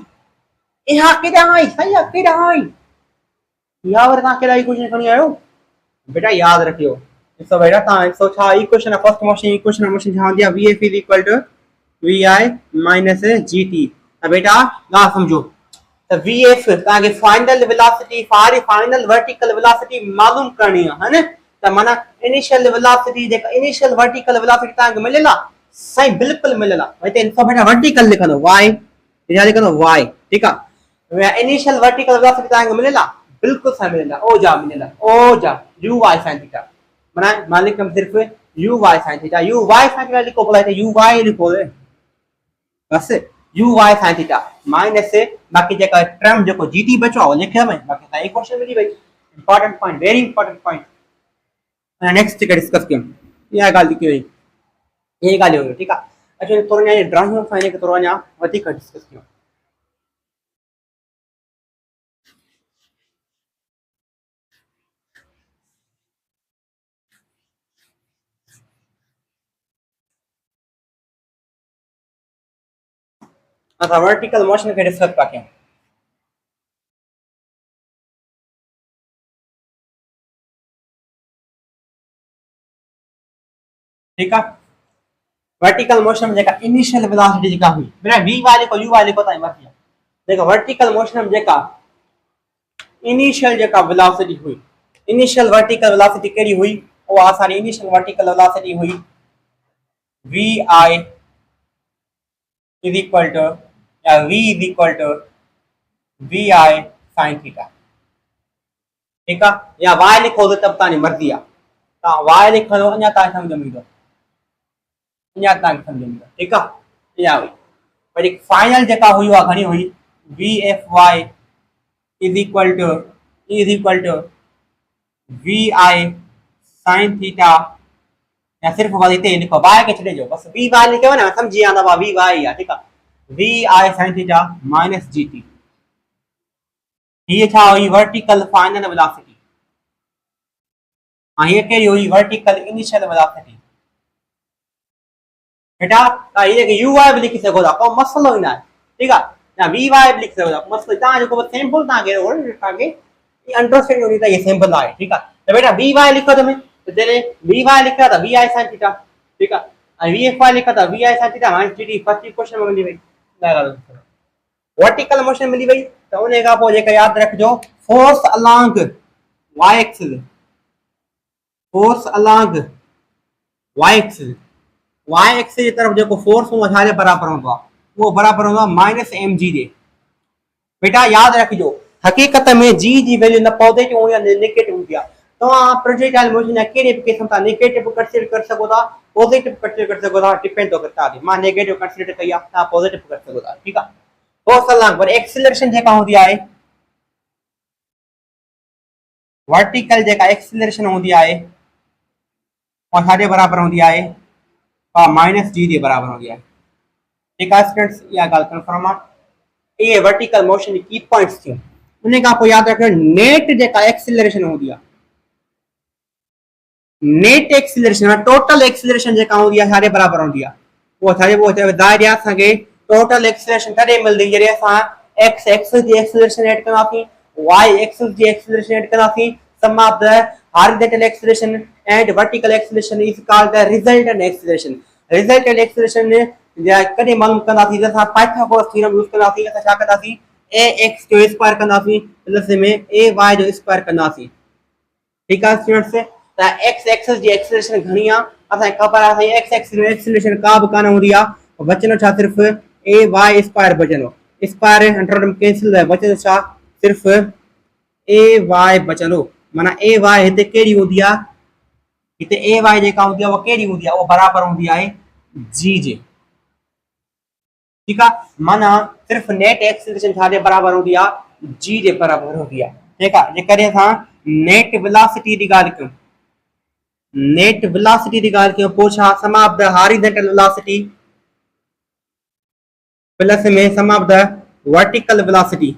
A: यहाँ केॾां आई साईं केॾां आई या वरी तव्हां कहिड़ा इक्वेशन खणी आयो बेटा याद रखियो ॾिसो बेटा तव्हां ॾिसो छा equation of first motion equation of motion छा हूंदी आहे v f is equal to we i minus ji t त बेटा ॻाल्हि सम्झो त वी एफ तव्हांखे final velocity final vertical velocity मालूम करणी आहे न त माना इनिशियल वेलोसिटी जेका इनिशियल वर्टिकल वेलोसिटी तव्हांखे मिलियल आहे साईं बिल्कुलु मिलियल आहे हिते ॾिसो बेटा वर्टिकल लिखंदो वाई या लिखंदो वाई ठीकु आहे इनिशियल वर्टिकल वेलोसिटी तव्हांखे मिलियल आहे बिल्कुलु सां मिलियल आहे ओ जा मिलियल आहे ओ जा यू वाई साइन थीटा माना मां लिखम सिर्फ़ु u y sine theta u y sine theta लिखो बोला यू वाई लिखो बस u y sine theta minus बाकी जेका टर्म जेको जीटी बचो आहे लिखियो में बाकी सां इक्वेशन मिली वई important point very important point next जेका डिस्कस कयूं इहा ॻाल्हि थी वई इहे ॻाल्हियूं हुयूं ठीकु आहे अच्छा थोरो अञा ड्राइंग सां हिनखे थोरो अञा वधीक डिस्कस कयूं असां वर्टिकल मोशन खे डिस्कस था कयूं ठीकु आहे वर्टिकल मोशन में जेका इनिशियल वेलोसिटी जेका हुई बेटा वी वाई लिखो यू वाई लिखो तव्हांजी मर्ज़ी आहे देखो वर्टिकल मोशन में जेका इनिशियल जेका वेलोसिटी हुई, इनिशियल वर्टिकल वेलोसिटी केड़ी हुई, वो आसानी इनिशियल वर्टिकल वेलोसिटी हुई v i is equal to या v is equal to we I sine theta, ठीक है, या y लिखो तो तब तानी मर्जी आ, ता y लिखो तो अञा तानी समझ में ईंदो, अञा तानी समझ में ईंदो, ठीक है, या हुई पर एक फाइनल जेका हुई वा घणी हुई v F Y is equal to we I sine theta, या सिर्फ बस इतने लिखो y के छड़े जो बस वी वाई लिखे ना समझी आंदा वा वी वाई है, ठीक है, वी आई साइन थीटा माइनस जी टी, ये छा हुई वर्टिकल फाइनल वेलोसिटी, हाँ ये केड़ी हुई वर्टिकल इनिशियल वेलोसिटी। बेटा ये यू वाई भी लिखी सको था को मसलो ही ना है, ठीक है, या वी वाई भी लिख सको था मसलो ता जो को सैंपल ता के और ताके ये अंडरस्टैंड होनी था ये सैंपल आए, ठीक है, तो बेटा वी वाई लिखो तुम तो तेरे वी वाई लिखा था वी आई sin थीटा, ठीक है, और वी एफ वाई लिखा था V I sin theta minus T first question में मिली भाई वर्टिकल मोशन मिली भाई, तो उन्हें का पो जेका याद रखजो force along y axis, force along y axis, y axis की तरफ जो फोर्स वो छाजे बराबर होंदा वो बराबर होंदा माइनस mg जे, बेटा याद रखजो हकीकत में g जी वैल्यू न पॉजिटिव या नेगेटिव होंदी आ, तो आप प्रोजेक्टाइल मोशन केड़े भी किस्म ता नेगेटिव कंसीडर कर सको था, पॉजिटिव कंसीडर कर सको था, डिपेंड तो करता है मां नेगेटिव कंसीडर कया ता पॉजिटिव कर सको था, ठीक है, फोर्स अलोंग पर एक्सीलरेशन जेका होंदी आहे वर्टिकल जेका एक्सीलरेशन होंदी आहे और छाजे बराबर होंदी आहे माइनस जी जे बराबर होंदी आहे, ठीक है स्टूडेंट्स, या गाल कंफर्म आ ये वर्टिकल मोशन की पॉइंट्स थी, उन्हें का को याद रखो नेट जेका एक्सीलरेशन होंदी आहे, नेट एक्सीलरेशन टोटल एक्सीलरेशन जेका होंदी आहे छाजे बराबर होंदी आहे वो छाजे वो दायरे असा के टोटल एक्सीलरेशन तडे मिलदी जरे असा x एक्सिस जी एक्सीलरेशन ऐड करासी y एक्सिस जी एक्सीलरेशन ऐड करासी sum of the horizontal acceleration and vertical acceleration is called the resultant acceleration, resultant acceleration या कदे मालूम करासी जैसा पाइथागोरस थ्योरम यूज करासी असा छा करासी ax जो स्क्वायर करासी प्लस में ay जो स्क्वायर करासी, ठीक है स्टूडेंट्स, त x एक्सिस जी एक्सीलरेशन घणी आ असा खबर आ x एक्सिस एक्सीलरेशन का भी कान होंदी आ बचनो छा सिर्फ ay स्क्वायर बचनो स्क्वायर अंडर रूट कैंसिल है बचनो छा सिर्फ ay बचनो माना ay हिते केड़ी होंदी आ हिते ay जेका होंदी आ वो केड़ी होंदी आ वो बराबर होंदी आहे g जे, ठीक है, माना सिर्फ नेट एक्सीलरेशन छाजे बराबर होंदी आ g जे बराबर होंदी आ, ठीक है, जे करे था नेट वेलोसिटी दी गाल कयूं नेट वेलोसिटी दी गाल कयूं पो छा sum of the horizontal velocity plus में sum of the vertical velocity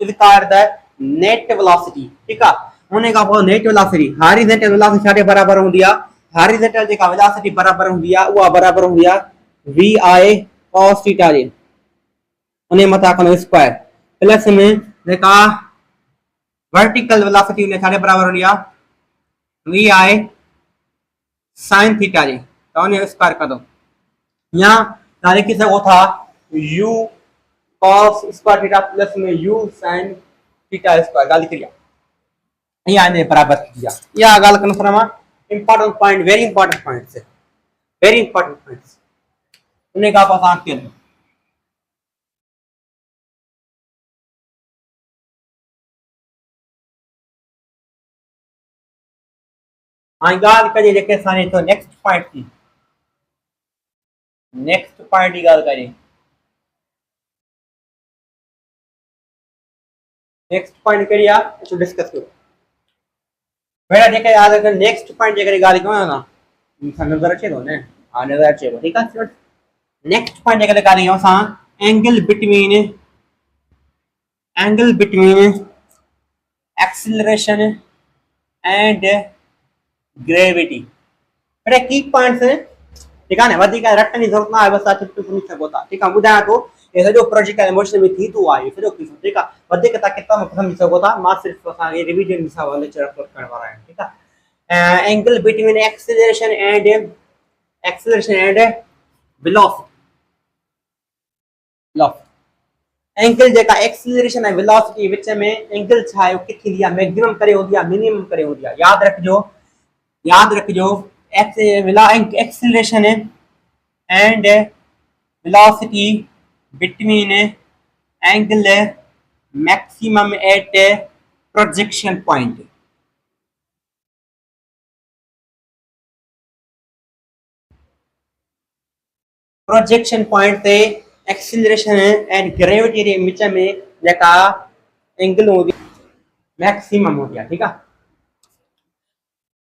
A: is called the net velocity, ठीक है, होने का वो नेट वेलोसिटी हॉरिजॉन्टल वेलोसिटी छाजे बराबर होंदी आ हॉरिजॉन्टल जेका वेलोसिटी बराबर होंदी आ वो बराबर होंदी आ वी आई cos थीटा जे उन्हें मता कनो स्क्वायर प्लस में जेका वर्टिकल वेलोसिटी उन्हें छाजे बराबर होंदी आ वी आई sin थीटा जे तो उन्हें स्क्वायर कर दो या तारे की सको था u cos square theta plus में u sin थीटा स्क्वायर गाली किया या ने बराबर किया या गाल confirm important point very important points very important points उन्हें का पास आंख के हां गाल कजे जेके साने तो नेक्स्ट पॉइंट थी नेक्स्ट पॉइंट की गाल करें नेक्स्ट पॉइंट करिया इसको डिस्कस करो बेटा जेके याद रखो नेक्स्ट पॉइंट जेके गाल कयो ना नजर अचे तो ने हां नजर अचे तो ठीक है नेक्स्ट पॉइंट जेके गाल कयो सा angle between acceleration and gravity बेटा की पॉइंट्स है ठीक है ना वधिक रटण जी जरूरत ना है बस आप सुनी सको था ठीक है बुधाया तो ये सॼो प्रोजेक्ट मोशन में थी तो आहे सॼो किस्म ठीक आहे वधिक तव्हां किताब में समझी सघो था मां सिर्फ असांखे रिवीजन सां लेक्चर अपलोड करण वारा आहियूं ठीक आहे angle between acceleration and velocity angle जेका एक्सीलरेशन है वेलोसिटी विच में एंगल छा है किथे दिया मैक्सिमम करे होंदी है मिनिमम करे होंदी है। याद रखिजो acceleration and velocity between angle maximum at projection point. Projection point ते एक्सीलरेशन एंड ग्रेविटी के विच में जेका एंगल होंदी मैक्सिमम होंदी है। ठीक है,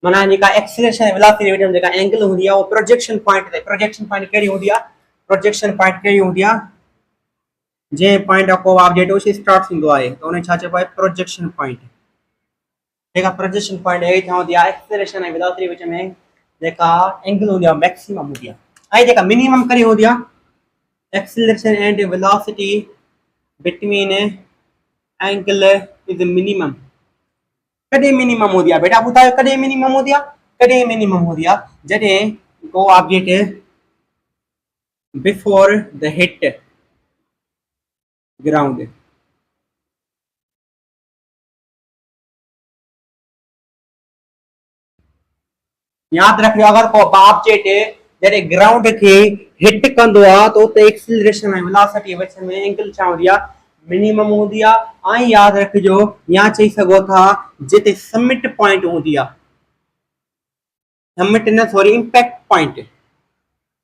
A: माना जेका एक्सीलरेशन वेलोसिटी विच में जेका एंगल होंदी है वो प्रोजेक्शन पॉइंट ते प्रोजेक्शन पॉइंट केड़ी होंदी है प्रोजेक्शन पॉइंट केड़ी होंदी है जे पॉइंट को ऑब्जेक्ट उसे स्टार्ट थींदो आहे तो उन्हें छा चइबो आहे प्रोजेक्शन पॉइंट। जेका प्रोजेक्शन पॉइंट है छा होंदी आहे एक्सीलरेशन एंड वेलोसिटी विच में जेका एंगल होंदी आहे मैक्सिमम होंदी आहे ऐं जेका मिनिमम करे होंदी आहे acceleration and velocity between angle is minimum. कदे मिनिमम होंदी आहे बेटा बुधायो कदे मिनिमम होंदी आहे कदे मिनिमम होंदी आहे जडे को object before the hit ground. याद रखियो अगर को ऑब्जेक्ट जडे ग्राउंड के हिट कंदो आ तो उते एक्सीलरेशन ऐं वेलोसिटी विच में एंगल छा होंदी आहे मिनिमम होंदी आहे। ऐं याद रखिजो या चई सघो था जिते समिट पॉइंट होंदी आहे समिट न सॉरी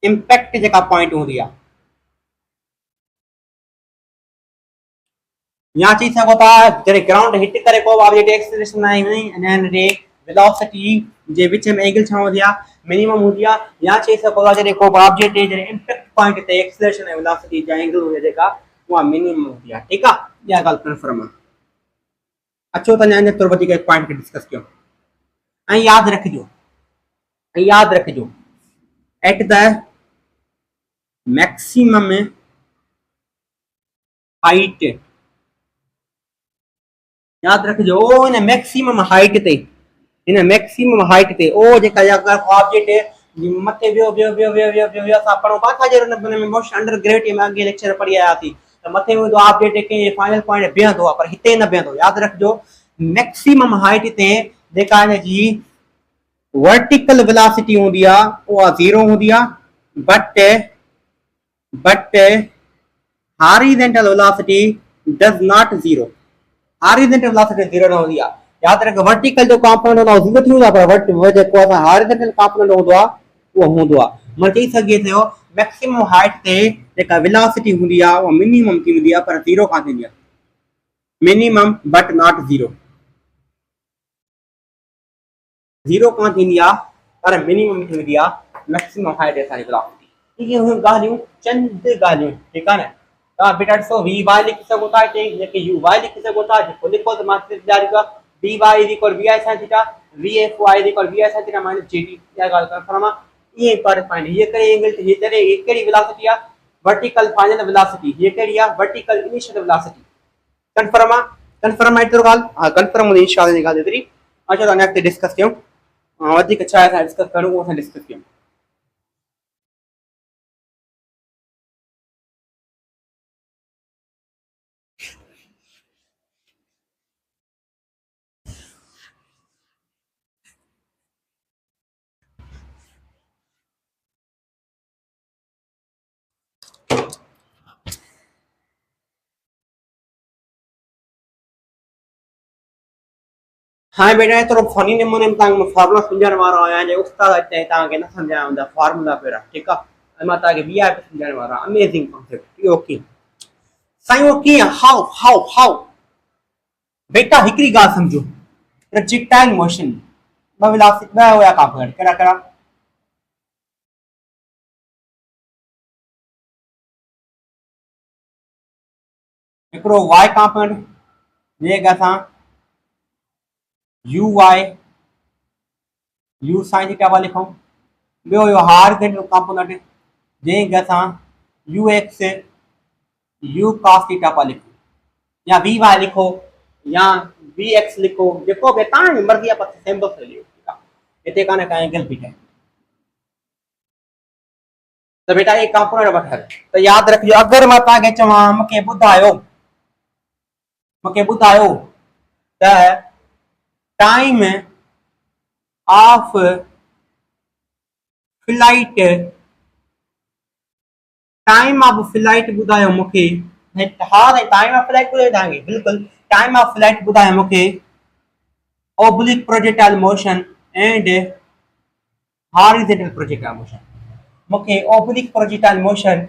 A: इम्पैक्ट जेका पॉइंट होंदी आहे या चई सघो था जडे ग्राउंड हिट करे को ऑब्जेक्ट एक्सीलरेशन ऐं वेलोसिटी जे विच में एंगल छा होंदी आहे मिनिमम होंदी आहे। या चई सघो था जडे को ऑब्जेक्ट जडे इम्पैक्ट पॉइंट ते एक्सीलरेशन ऐं वेलोसिटी जा एंगल होंदी आहे जेका उहा मिनिमम होंदी आहे। ठीक आहे, इहा ॻाल्हि कंफर्म आहे। अचो त अञा थोरो वधीक पॉइंट खे डिस्कस कयूं ऐं याद रखिजो एट द मैक्सिमम हाइट याद रखिजो इन मैक्सिमम हाइट ते ओ जेका अगर ऑब्जेक्ट मथे वियो असां पढ़ो पाथा जे में मोशन अंडर ग्रेविटी में अॻे लेक्चर पढ़ी आया थी त मथे वेंदो ऑब्जेक्ट के फाइनल पॉइंट बीहंदो आहे पर हिते न बीहंदो। याद रखिजो मैक्सिमम हाइट ते जेका इन जी वर्टिकल वेलोसिटी होंदी आहे उहा 0 होंदी आहे but horizontal velocity does not 0 horizontal velocity 0 न होंदी आहे। याद रखो वर्टिकल जो कंपोनेंट होंदो आहे 0 थी वेंदो आहे पर जेको असां हॉरिजॉन्टल कंपोनेंट होंदो आहे उहो हूंदो आहे। मां चई सघे थो मैक्सिमम हाइट ते जेका वेलोसिटी हूंदी आहे उहा मिनिमम थी वेंदी आहे पर 0 कान थींदी आहे मिनिमम बट नॉट 0 कान थींदी आहे पर मिनिमम थी वेंदी आहे मैक्सिमम हाइट असांजी वेलोसिटी। इहे ॻाल्हियूं चंद ॻाल्हियूं ठीकु आहे न। तव्हां बेटा ॾिसो वी वाई लिखी सघो था हिते जेके यू वाई लिखी सघो था जेको लिखो त मां ॿुधाए ॾींदो आहे B Y is equal V I sine theta V F Y is equal V I sine theta minus ji T. इहा ॻाल्हि कंफर्म आहे। इहे इंपॉर्टेंट पॉइंट ये करे एंगल ये करे ये कड़ी वेलोसिटी है वर्टिकल फाइनल वेलोसिटी ये कड़ी है वर्टिकल इनिशियल वेलोसिटी। कंफर्म है तो गाल हां कंफर्म होनी इंशाल्लाह जी गाल तेरी। अच्छा तो नेक्स्ट डिस्कस कयूं अधिक अच्छा है डिस्कस करूं वो डिस्कस कयूं। हाँ बेटा थोड़ा फनी नमूने में तव्हांखे फॉर्मूला सम्झाइण वारो आहियां जे उस्ताद अचे तव्हांखे न सम्झाया हूंदा फॉर्मूला पहिरां ठीकु आहे मां तव्हांखे ॿी आहे सम्झाइण वारो आहियां अमेज़िंग कॉन्सेप्ट इहो कीअं साईं उहो कीअं हाउ बेटा हिकिड़ी ॻाल्हि सम्झो प्रोजेक्टाइल मोशन ॿ वेलोसिटी ॿ हुया कंपोनेंट कहिड़ा कहिड़ा हिकिड़ो वाई कंपोनेंट जंहिंखे असां you why you sine theta पिया लिखूं ॿियो हुयो हॉरिजॉन्टल कंपोनेंट जंहिंखे असां you x you cos theta पिया लिखूं या वी वाई लिखो या वी एक्स लिखो जेको बि तव्हांजी मर्ज़ी आहे पर सिंबल सां लिखो ठीकु आहे हिते कान्हे का एंगल बीठा आहिनि त बेटा ये कंपोनेंट वठल त यादि रखिजो अगरि मां तव्हांखे चवां मूंखे ॿुधायो मूंखे ॿुधायो त time of flight, time of flight ॿुधायो मूंखे। हा साईं, टाइम ऑफ फ्लाइट ॿुधायो तव्हांखे, बिल्कुलु टाइम ऑफ फ्लाइट ॿुधायो मूंखे oblique projectile motion and horizontal projectile motion। मूंखे oblique projectile motion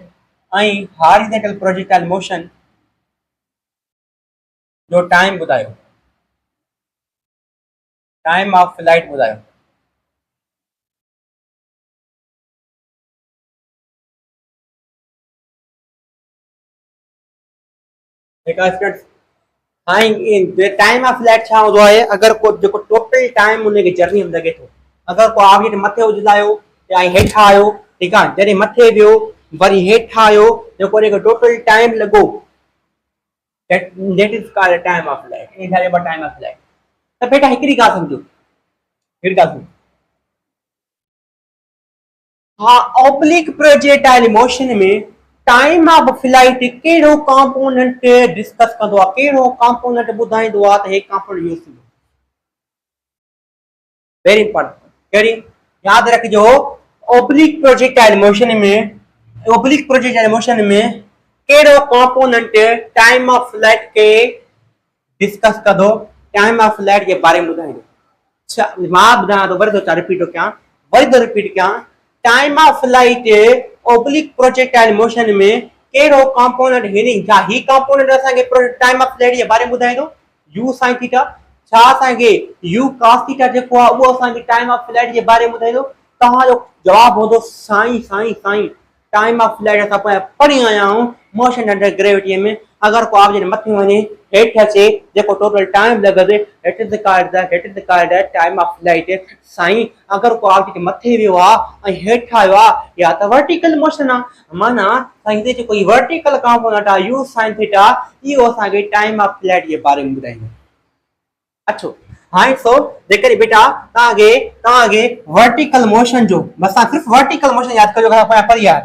A: ऐं horizontal projectile motion जो टाइम ॿुधायो, टाइम ऑफ फ्लाइट ॿुधायो। टाइम ऑफ फ्लाइट छा हूंदो आहे, अगरि को जेको टोटल टाइम हुनखे जर्नी में लॻे थो, अगरि को आप मथे उछलायो या हेठां आयो, ठीकु आहे, जॾहिं मथे वियो वरी हेठां आयो, जेको हुनखे टोटल टाइम लॻो, that is called time of flight। इन छा चइबो आहे टाइम ऑफ फ्लाइट। त बेटा हिकिड़ी ॻाल्हि सम्झो, हिकिड़ी ॻाल्हि सम्झो, हा ऑब्लिक प्रोजेक्टाइल मोशन में टाइम ऑफ फ्लाइट कहिड़ो कंपोनेंट डिस्कस कंदो आहे, कहिड़ो कंपोनेंट ॿुधाईंदो आहे त हे कंपोनेंट यूज़ थींदो। वेरी इंपॉर्टेंट, कहिड़ी यादि रखिजो, ऑब्लिक प्रोजेक्टाइल मोशन में, ऑब्लिक प्रोजेक्टाइल मोशन में कहिड़ो कंपोनेंट टाइम ऑफ फ्लाइट के डिस्कस कंदो, टाइम ऑफ फ्लाइट जे बारे में ॿुधाईंदो। मां ॿुधायां थो, वरी थो रिपीट कयां, वरी थो रिपीट कयां, time of flight oblique projectile motion में कहिड़ो कंपोनेंट ही कंपोनेंट असांखे टाइम ऑफ फ्लाइट जे बारे में ॿुधाईंदो, यू साइन थीटा, छा असांखे यू कॉस थीटा जेको आहे उहो असांखे टाइम ऑफ फ्लाइट जे बारे में ॿुधाईंदो। तव्हांजो जवाबु हूंदो साईं साईं साईं टाइम ऑफ फ्लाइट असां पढ़ी आया आहियूं मोशन अंडर ग्रेविटी में। अगरि को आप मथे वञे हेठि अचे जेको टोटल टाइम लॻंदे, it is called time of flight. साईं अगरि को आप मथे वियो आहे ऐं हेठि आयो आहे, या त वर्टिकल मोशन आहे, माना साईं हिते जेको वर्टिकल कंपोनेंट आहे यू साइन थीटा, इहो असांखे टाइम ऑफ फ्लाइट जे बारे में ॿुधाईंदो। अच्छो हाणे सो जेकॾहिं बेटा तव्हांखे वर्टिकल मोशन जो, बस सिर्फ़ु वर्टिकल मोशन यादि कजो, पढ़ी आहे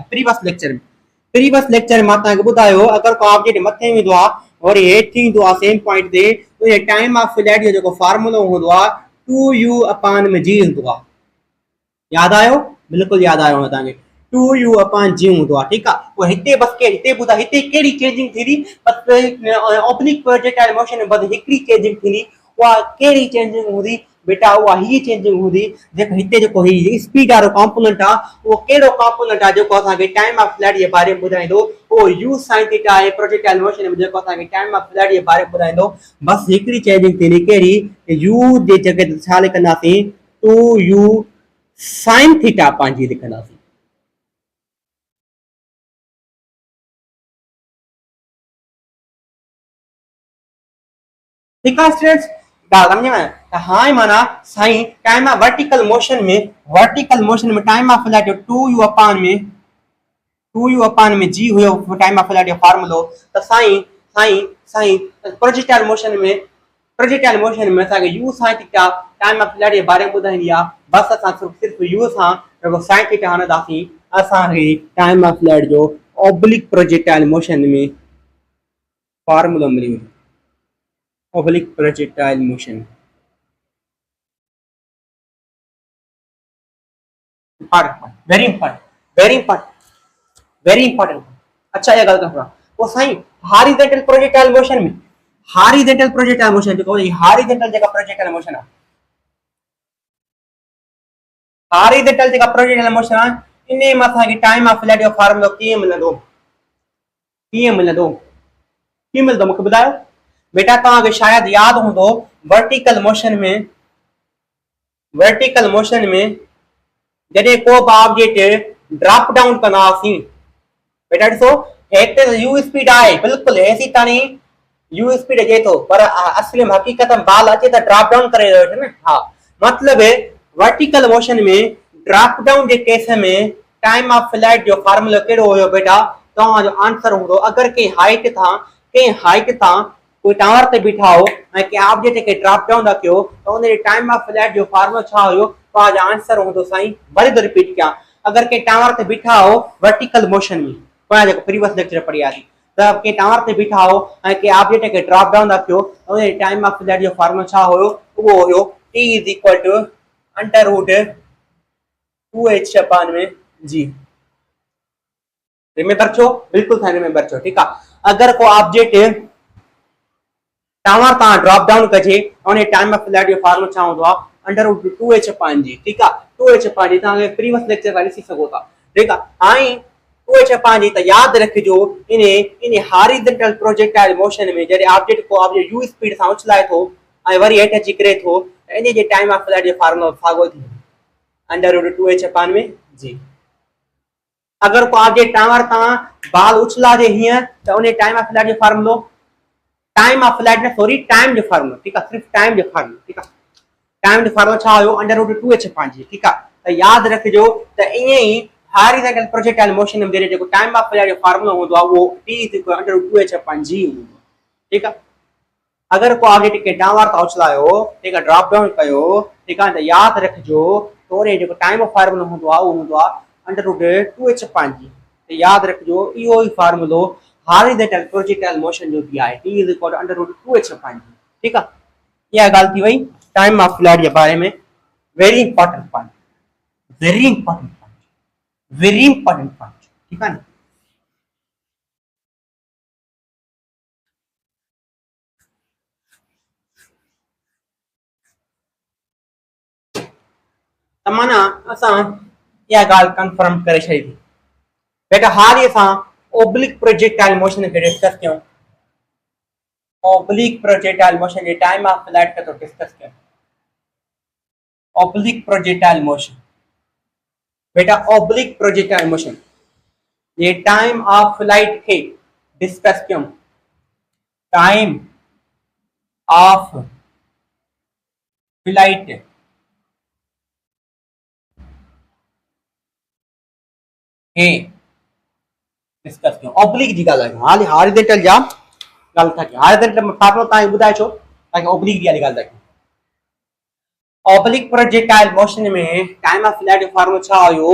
A: प्रीवियस लेक्चर में मां तव्हांखे ॿुधायो, अगरि को ऑब्जेक्ट मथे वेंदो आहे वरी हेठि ईंदो आहे सेम पॉइंट ते, त टाइम ऑफ फ्लाइट जो जेको फॉर्मूलो हूंदो आहे 2u/g हूंदो आहे। यादि आयो, बिल्कुलु यादि आयो तव्हांखे, 2u/g हूंदो आहे, ठीकु आहे। पोइ हिते बसि हिते ॿुधायो हिते कहिड़ी चेंजिंग थींदी, बसि ऑब्लिक प्रोजेक्टाइल मोशन में बसि हिकिड़ी चेंजिंग थींदी, उहा कहिड़ी चेंजिंग हूंदी बेटा, उहा हीअ चेंजिंग हूंदी जेको हिते जेको ही स्पीड वारो कंपोनेंट आहे, उहो कहिड़ो कंपोनेंट आहे जेको असांखे टाइम ऑफ फ्लाइट जे बारे में ॿुधाईंदो, उहो यू साइन थीटा आहे प्रोजेक्टाइल मोशन में जेको असांखे टाइम ऑफ फ्लाइट जे बारे में ॿुधाईंदो। बसि हिकिड़ी चेंजिंग थींदी, कहिड़ी, यू जे जॻह ते छा लिखंदासीं, 2u साइन थीटा पंहिंजी लिखंदासीं। ठीक है स्टूडेंट्स, समझ में? हाँ माना sine time of vertical motion में टाइम ऑफ फ्लाइट 2u में g हुयो टाइम ऑफ फ्लाइट जो फार्मूलो। त साइन प्रोजेक्टाइल मोशन में असांखे u sine theta time of flight जे बारे में ॿुधाईंदी आहे। बस असां सिर्फ़ु u सां जेको साइन थीटा हणंदासीं, असांखे टाइम ऑफ फ्लाइट जो ऑब्लिक प्रोजेक्टाइल मोशन में फार्मूलो मिली वेंदो। Oblique projectile motion, very important। अच्छा ये गलत है वो साईं हॉरिजॉन्टल प्रोजेक्टाइल मोशन में, हॉरिजॉन्टल प्रोजेक्टाइल मोशन जेको हॉरिजॉन्टल जेका प्रोजेक्टाइल मोशन आहे, हॉरिजॉन्टल जेका प्रोजेक्टाइल मोशन आहे, इन में असांखे टाइम ऑफ फ्लाइट जो फार्मूलो कीअं मिलंदो मूंखे ॿुधायो बेटा। तव्हांखे शायदि यादि हूंदो वर्टिकल मोशन में जॾहिं को बि ऑब्जेक्ट ड्रॉप डाउन कंदासीं, बेटा ॾिसो हेठि यू स्पीड आहे, बिल्कुलु हेसी ताणी यू स्पीड अचे थो, पर असली में हक़ीक़त में बाल अचे त ड्रॉप डाउन करे रहियो आहे न। हा मतिलबु वर्टिकल मोशन में ड्रॉप डाउन जे केस में टाइम ऑफ फ्लाइट जो फार्मूलो कहिड़ो हुयो बेटा, तव्हांजो आंसर हूंदो, अगरि कंहिं हाइट तां कोई टावर ते बीठा हो ऐं कंहिं ऑब्जेक्ट खे ड्रॉप डाउन था कयो, त उन टाइम ऑफ फ्लाइट जो फार्मूलो छा हुयो, तव्हांजो आंसर हूंदो साईं, वरी थो रिपीट कयां, अगरि कंहिं टावर ते बीठा हो वर्टिकल मोशन में, जेको प्रीवियस लेक्चर पढ़ी आसीं, त के टावर ते बीठा हो ऐं के ऑब्जेक्ट खे ड्रॉप डाउन था कयो उन टाइम ऑफ फ्लाइट जो फॉर्मूला छा हुयो उहो हुयो t is equal to under root 2h upon में g। रिमेंबर छो बिल्कुल था रिमेंबर छो ठीक है। अगर को ऑब्जेक्ट टावर ता ड्रॉप डाउन कजे उन टाइम ऑफ फ्लाइट जो फॉर्मूला छा होंदो under root 2h upon g ठीक है। 2h अपान जी तव्हां प्रीवियस लेक्चर में ॾिसी सघो था ठीक है। हाणे 2h अपान जी त याद रखिजो इन हॉरिजॉन्टल प्रोजेक्टाइल मोशन में जॾहिं ऑब्जेक्ट को ऑब्जेक्ट u स्पीड सां उछलाए थो ऐं वरी हेठि अची किरे थो इन जे टाइम ऑफ फ्लाइट जो फॉर्मूला साॻियो थी अंडर रूट 2h अपान में g। अगर को ऑब्जेक्ट टावर ता बाल उछलाजे हीअं त उन टाइम ऑफ फ्लाइट जो फॉर्मूलो टाइम ऑफ फ्लाइट में सॉरी टाइम जो फॉर्मूला ठीक है सिर्फ टाइम जो फॉर्मूला ठीक है। टाइम जो फॉर्मूला छा हुयो under root 2h upon G ठीक है। त याद रखिजो त ईअं ई हॉरिजॉन्टल प्रोजेक्टाइल मोशन में जेको टाइम ऑफ फ्लाइट जो फॉर्मूला होंदो आहे वो t is equal under root 2h upon g हूंदो ठीक है। अगर को ऑब्जेक्ट के टावर ता उछलायो ठीक है ड्रॉप डाउन कयो ठीक है त याद रखिजो तोरे जो टाइम ऑफ फॉर्मूला होंदो आहे वो होंदो आहे अंडर रूट 2h अपान जी। त याद रखिजो इहो ई फॉर्मूलो हॉरिजॉन्टल प्रोजेक्टाइल मोशन जो भी आहे t is equal under root 2h upon G ठीक है। यह ॻाल्हि थी वई टाइम ऑफ फ्लाइट के बारे में very important point very important point ठीक है ना। त माना असां इहा ॻाल्हि कंफर्म करे छॾी बेटा हाल ई असां ओब्लिक प्रोजेक्टाइल मोशन खे डिस्कस कयूं oblique projectile motion J time of flight खे तो डिस्कस कयूं ओब्लिक प्रोजेक्टाइल मोशन बेटा ओब्लिक प्रोजेक्टाइल मोशन ये टाइम ऑफ फ्लाइट के डिस्कस कयूं टाइम ऑफ फ्लाइट के डिस्कस कयूं ओब्लिक जी ॻाल्हि आहे हाल हॉरिजॉन्टल जा ॻाल्हि था कयूं हॉरिजॉन्टल में फॉर्मूला तव्हां ॿुधाए छो ताकि ओब्लिक जी ॻाल्हि था कयूं। ओब्लिक प्रोजेक्टाइल मोशन में टाइम ऑफ फ्लाइट जो फॉर्मूला छा हुयो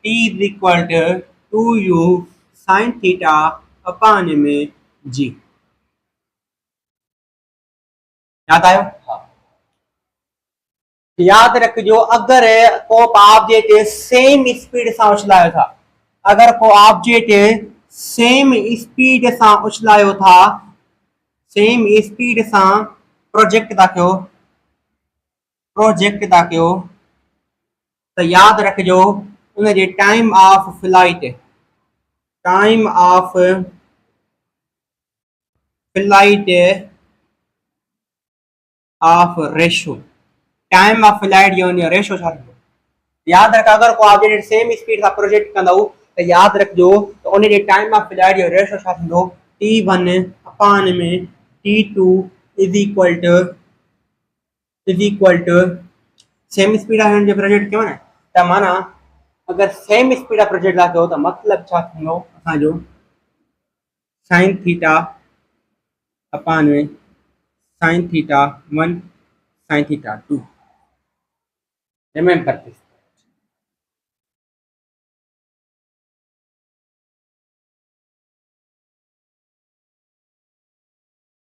A: t is equal to 2u sin थीटा अपान में g। याद आयो हाँ। याद रखिजो अगर को ऑब्जेक्ट सेम स्पीड सां उछलायो था अगर को ऑब्जेक्ट सेम स्पीड सां उछलायो था सेम स्पीड सां प्रोजेक्ट था कयो तो याद रखिजो उन जे time of flight of ratio time of flight जो रेशो छा थींदो याद रख अगर को ऑब्जेक्ट सेम स्पीड सां प्रोजेक्ट कंदो तो याद रखिजो तो उन जे टाइम ऑफ फ्लाइट जो रेशो छा थींदो t1 अपान में t2 is equal to same speed आहे जो प्रोजेक्ट कयो न त माना अगर सेम स्पीड प्रोजेक्ट था कयो तो मतलब छा थींदो असांजो sin थीटा अपान में sin theta 1 sin theta 2 remember this.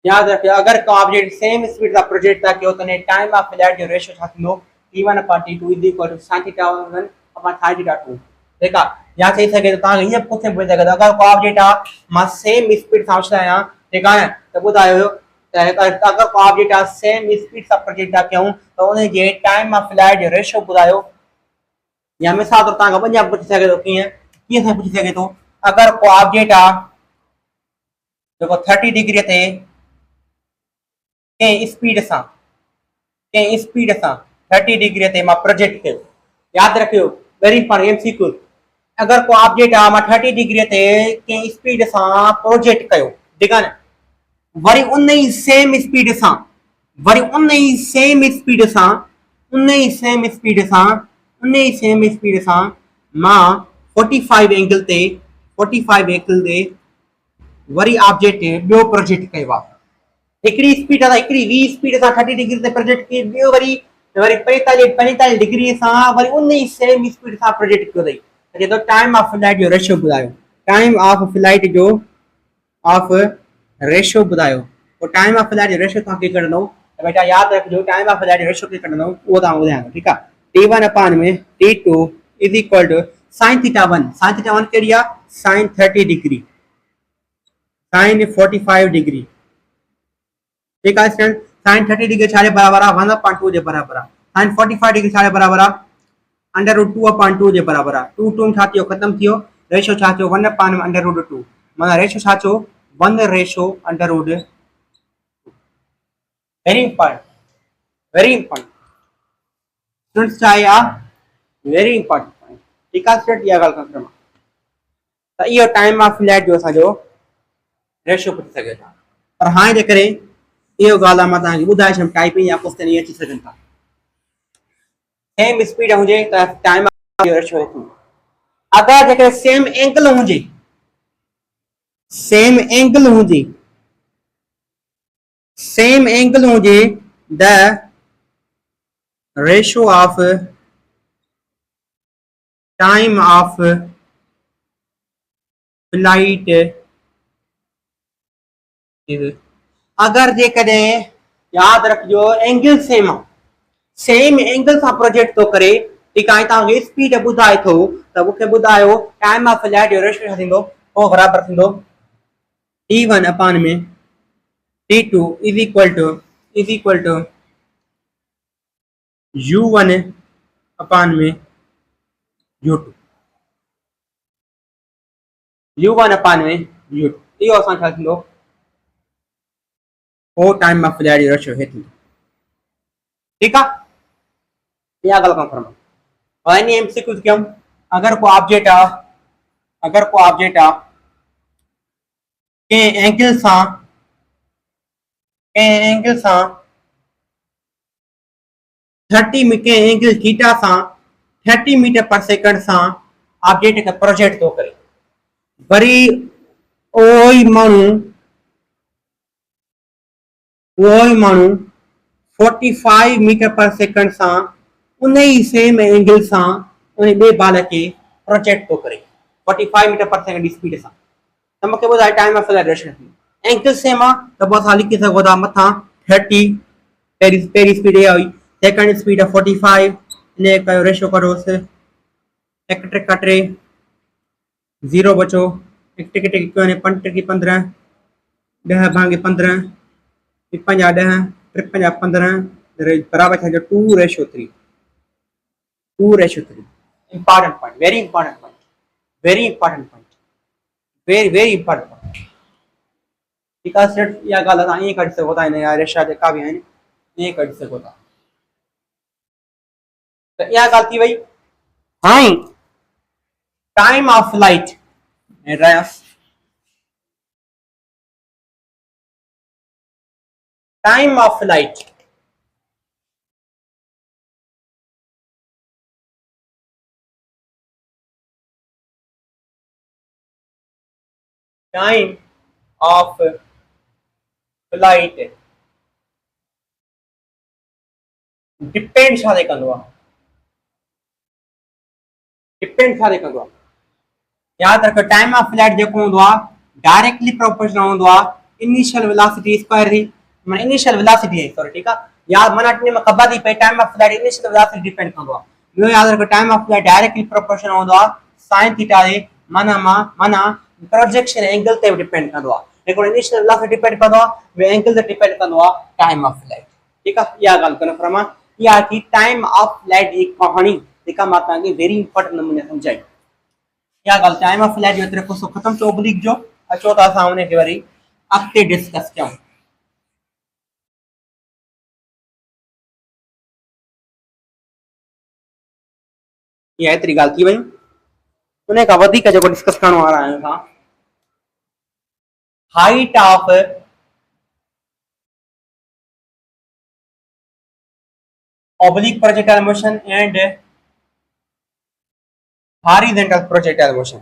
A: याद रखिए अगर को ऑब्जेक्ट सेम स्पीड का प्रोजेक्ट था कयो तो टाइम ऑफ फ्लाइट जो रेशो छा थींदो t1 अपान t2 is equal to sin theta 1 upon sin theta 2 ठीक है। या चई सके तो तव्हां हीअं पुछे सघे अगर को ऑब्जेक्ट आहे मां सेम स्पीड सां उछलायां ठीक है तो ॿुधायो त अगर को ऑब्जेक्ट आहे सेम स्पीड सां प्रोजेक्ट था कयूं तो उन जे टाइम ऑफ फ्लाइट जो रेशो ॿुधायो या मिसाल तौर तव्हां वञा पुछी सघे थो कीअं सां पुछी सघे थो अगर को ऑब्जेक्ट आहे जेको 30 डिग्री ते के स्पीड सां 30 डिग्री ते मां प्रोजेक्ट कयो याद रखियो वेरी इंपॉर्टेंट एमसीक्यू अगर को ऑब्जेक्ट आहे मां 30 डिग्री ते के स्पीड सां प्रोजेक्ट कयो ठीक है वरी उन ही सेम स्पीड सां मां 45 एंगल ते वरी ऑब्जेक्ट ॿियो प्रोजेक्ट कयो आहे हिकड़ी स्पीड आहे हिकड़ी वी स्पीड सां 30 डिग्री ते प्रोजेक्ट कयो ॿियो वरी 45 डिग्री सां वरी उन ही सेम स्पीड सां प्रोजेक्ट कयो अथई तो टाइम ऑफ फ्लाइट जो रेशो ॿुधायो टाइम ऑफ फ्लाइट जो ऑफ रेशो ॿुधायो पोइ टाइम ऑफ फ्लाइट जो रेशो तव्हां कीअं कढंदव त बेटा यादि रखिजो टाइम ऑफ फ्लाइट जो रेशो कीअं कढंदव उहो तव्हां ॿुधायांव ठीकु आहे T1 अपान में T2 is equal to sin theta 1 कहिड़ी आहे sin 30 डिग्री sin 45 डिग्री ठीक है स्टूडेंट sin 30 डिग्री छाजे बराबर आहे 1/2 जे बराबर आहे sin 45 डिग्री छाजे बराबर आहे √2/2 जे बराबर आहे 2 2 छा थियो ख़त्म थियो रेशो छा थियो 1/√2 माना रेशो छा थियो 1/√2 वेरी इंपॉर्टेंट स्टूडेंट्स चाहे आहे वेरी इंपॉर्टेंट पॉइंट ठीक आहे स्टूडेंट इहा ॻाल्हि कंफर्म आहे त इहो टाइम ऑफ फ्लाइट जो असांजो रेशो पुछी सघे था पर हाणे जे करे इहो ॻाल्हि आहे मां तव्हांखे ॿुधाए छॾियमि टाइपिंग या क्वेश्चन इहे अची सघनि था सेम स्पीड हुजे त टाइम ऑफ रेशो अगरि जेकर सेम एंगल हुजे the ratio of time of flight is अगर जेकॾहिं यादि रखिजो एंगल सेम एंगल सां प्रोजेक्ट थो करे ठीकु आहे तव्हांखे स्पीड ॿुधाए थो त मूंखे ॿुधायो टाइम ऑफ फ्लाइट जो रेशो छा थींदो उहो बराबरि थींदो T1 अपान में T2 is equal to U1 अपान में U2 इहो असां छा थींदो उहो टाइम ऑफ फ्लाइट जो रेशो हे थींदो ठीकु आहे इहा ॻाल्हि कंफर्म आहे और एमसीक्यू कयूं अगर को ऑब्जेक्ट आहे कंहिं एंगल सां 30 कंहिं एंगल थीटा सां 30 मीटर पर सेकंड सां ऑब्जेक्ट खे प्रोजेक्ट थो करे वरी उहो ई माण्हू 45 मीटर पर सेकंड सां उन ई सेम एंगल सां उन ॿिए बाल खे प्रोजेक्ट थो करे 45 मीटर पर सेकंड जी स्पीड सां त मूंखे ॿुधाए time of flight ratio angle same आहे त पोइ असां लिखी सघूं था मथां 30 पहिरीं स्पीड इहा हुई सेकंड स्पीड आहे 45 इन कयो रेशो करोसि 1 टे 3 0 बचो 1 टिक 5 टिक 15 10 भागे 15 50 10 53 15 बराबर था 2:3 important point very important point very important point ठीक आहे सर इहा ॻाल्हि तव्हां ईअं कढी सघो था हिन जा रेशा जेका बि आहिनि ईअं कढी सघो था त इहा ॻाल्हि थी वई हाणे time of flight time of flight depend छा कंदो आहे यादि रखो टाइम ऑफ फ्लाइट जेको हूंदो आहे डायरेक्टली प्रोपोर्शनल हूंदो आहे इनिशियल वेलोसिटी स्क्वायर जी माना इनिशियल वेलोसिटी है सॉरी ठीक है याद मना टिने में खबर थी पे time of flight initial velocity depend कंदो आहे ॿियो यादि रखो time of flight directly proportional हूंदो आहे sin थीटा जे माना प्रोजेक्शन एंगल ते डिपेंड कंदो आहे हिकिड़ो इनिशियल वेलोसिटी डिपेंड कंदो आहे ॿियो एंगल ते डिपेंड कंदो आहे टाइम ऑफ फ्लाइट ठीक आहे इहा ॻाल्हि कंफर्म आहे इहा थी टाइम ऑफ फ्लाइट जी कहाणी जेका मां तव्हांखे वेरी इंपॉर्टेंट नमूने सम्झाई इहा ॻाल्हि टाइम ऑफ फ्लाइट जो एतिरो कुझु ख़तमु थियो ओब्लिक जो अचो त असां हुनखे वरी अॻिते डिस्कस कयूं ये एतिरी ॻाल्हि थी वयूं उन खां वधीक जेको डिस्कस करण वारा आहियूं असां height of oblique projectile motion and horizontal projectile motion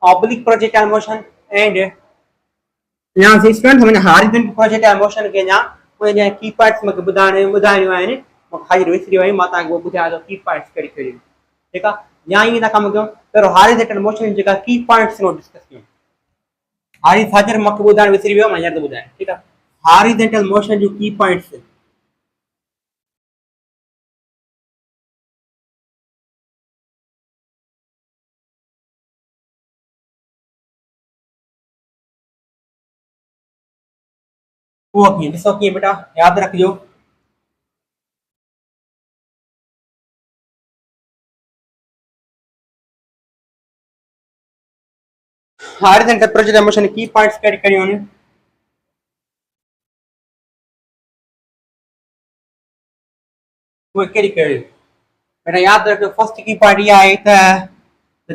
A: oblique projectile motion and यहाँ से स्टूडेंट हमने हॉरिजॉन्टल प्रोजेक्टाइल मोशन के यहाँ कोई यहाँ की पार्ट्स में बुधाने आहिनि मूंखे हाजिर विसरी वई मां तव्हांखे ॿुधायां थो की पार्ट्स कहिड़ी ठीक है। यहाँ ही ना कम क्यों पर हॉरिजॉन्टल मोशन जेका की पॉइंट्स नो डिस्कस क्यों हारी फाजर मक बुधान विसरी वियो मां याद बुधाए ठीक है। हॉरिजॉन्टल मोशन जो की पॉइंट्स वो की ॾिसो कीअं बेटा याद रखियो। हॉरिजॉन्टल प्रोजेक्ट मोशन की पॉइंट्स कहिड़ी कहिड़ियूं आहिनि उहे कहिड़ी कहिड़ियूं बेटा याद रखियो। फर्स्ट की पॉइंट इहा आहे त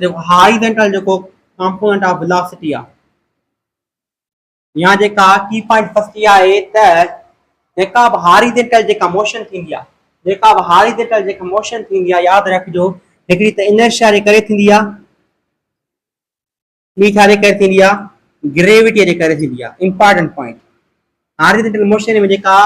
A: जेको हॉरिजॉन्टल जेको कंपोनेंट ऑफ वेलोसिटी आहे या जेका की पॉइंट फर्स्ट इहा आहे त जेका बि हॉरिजॉन्टल जेका मोशन थींदी आहे जेका बि हॉरिजॉन्टल जेका मोशन थींदी आहे याद रखिजो हिकिड़ी त इनर्शिया जे करे थींदी आहे ॿी छा जे करे थींदी आहे ग्रेविटीअ जे करे थींदी आहे इंपॉर्टेंट पॉइंट। हॉरिजॉन्टल मोशन में जेका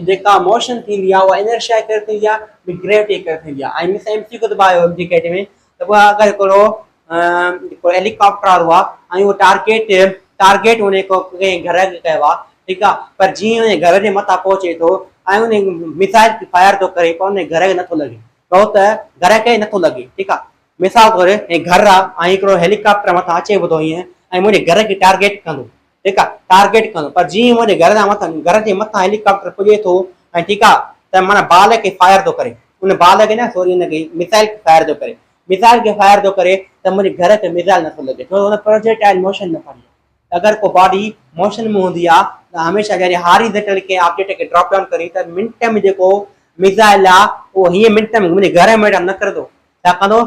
A: जेका मोशन थींदी आहे उहा इनर्शिया जे करे थींदी आहे ग्रेविटी जे करे थींदी आहे। ऐं मिस एमसीक्यू त आयो जेके में त उहा अगरि हिकिड़ो हेलीकॉप्टर वारो आहे ऐं उहो टारगेट उन कंहिं घर खे कयो आहे ठीकु आहे पर जीअं उन घर जे मथां पहुचे थो ऐं उन मिसाइल फायर थो करे पर उन घर खे नथो लॻे छो त घर खे नथो लॻे ठीकु आहे। मिसाल तौर हे घर आहे ऐं हिकिड़ो हेलीकॉप्टर मथां अचे थो हीअं ऐं मुंहिंजे घर खे टारगेट कंदो ठीकु आहे टारगेट कंदो पर जीअं मुंहिंजे घर जे मथां घर जे मथां हेलीकॉप्टर पुॼे थो ऐं ठीकु आहे त माना बाल खे फायर थो करे उन बाल खे न सॉरी हुनखे मिसाइल खे फायर थो करे मिसाइल खे फायर थो करे त मुंहिंजे घर खे मिसाइल नथो लॻे छो हुन प्रोजेक्टाइल मोशन न पड़ी। अगर को बॉडी मोशन में होंदी आहे त हमेशह जॾहिं हॉरिजॉन्टल के ऑब्जेक्ट खे ड्रॉप डाउन करे त मिंट में जेको मिसाइल आहे उहो हीअं मिंट में मुंहिंजे घर में न किरंदो छा कंदो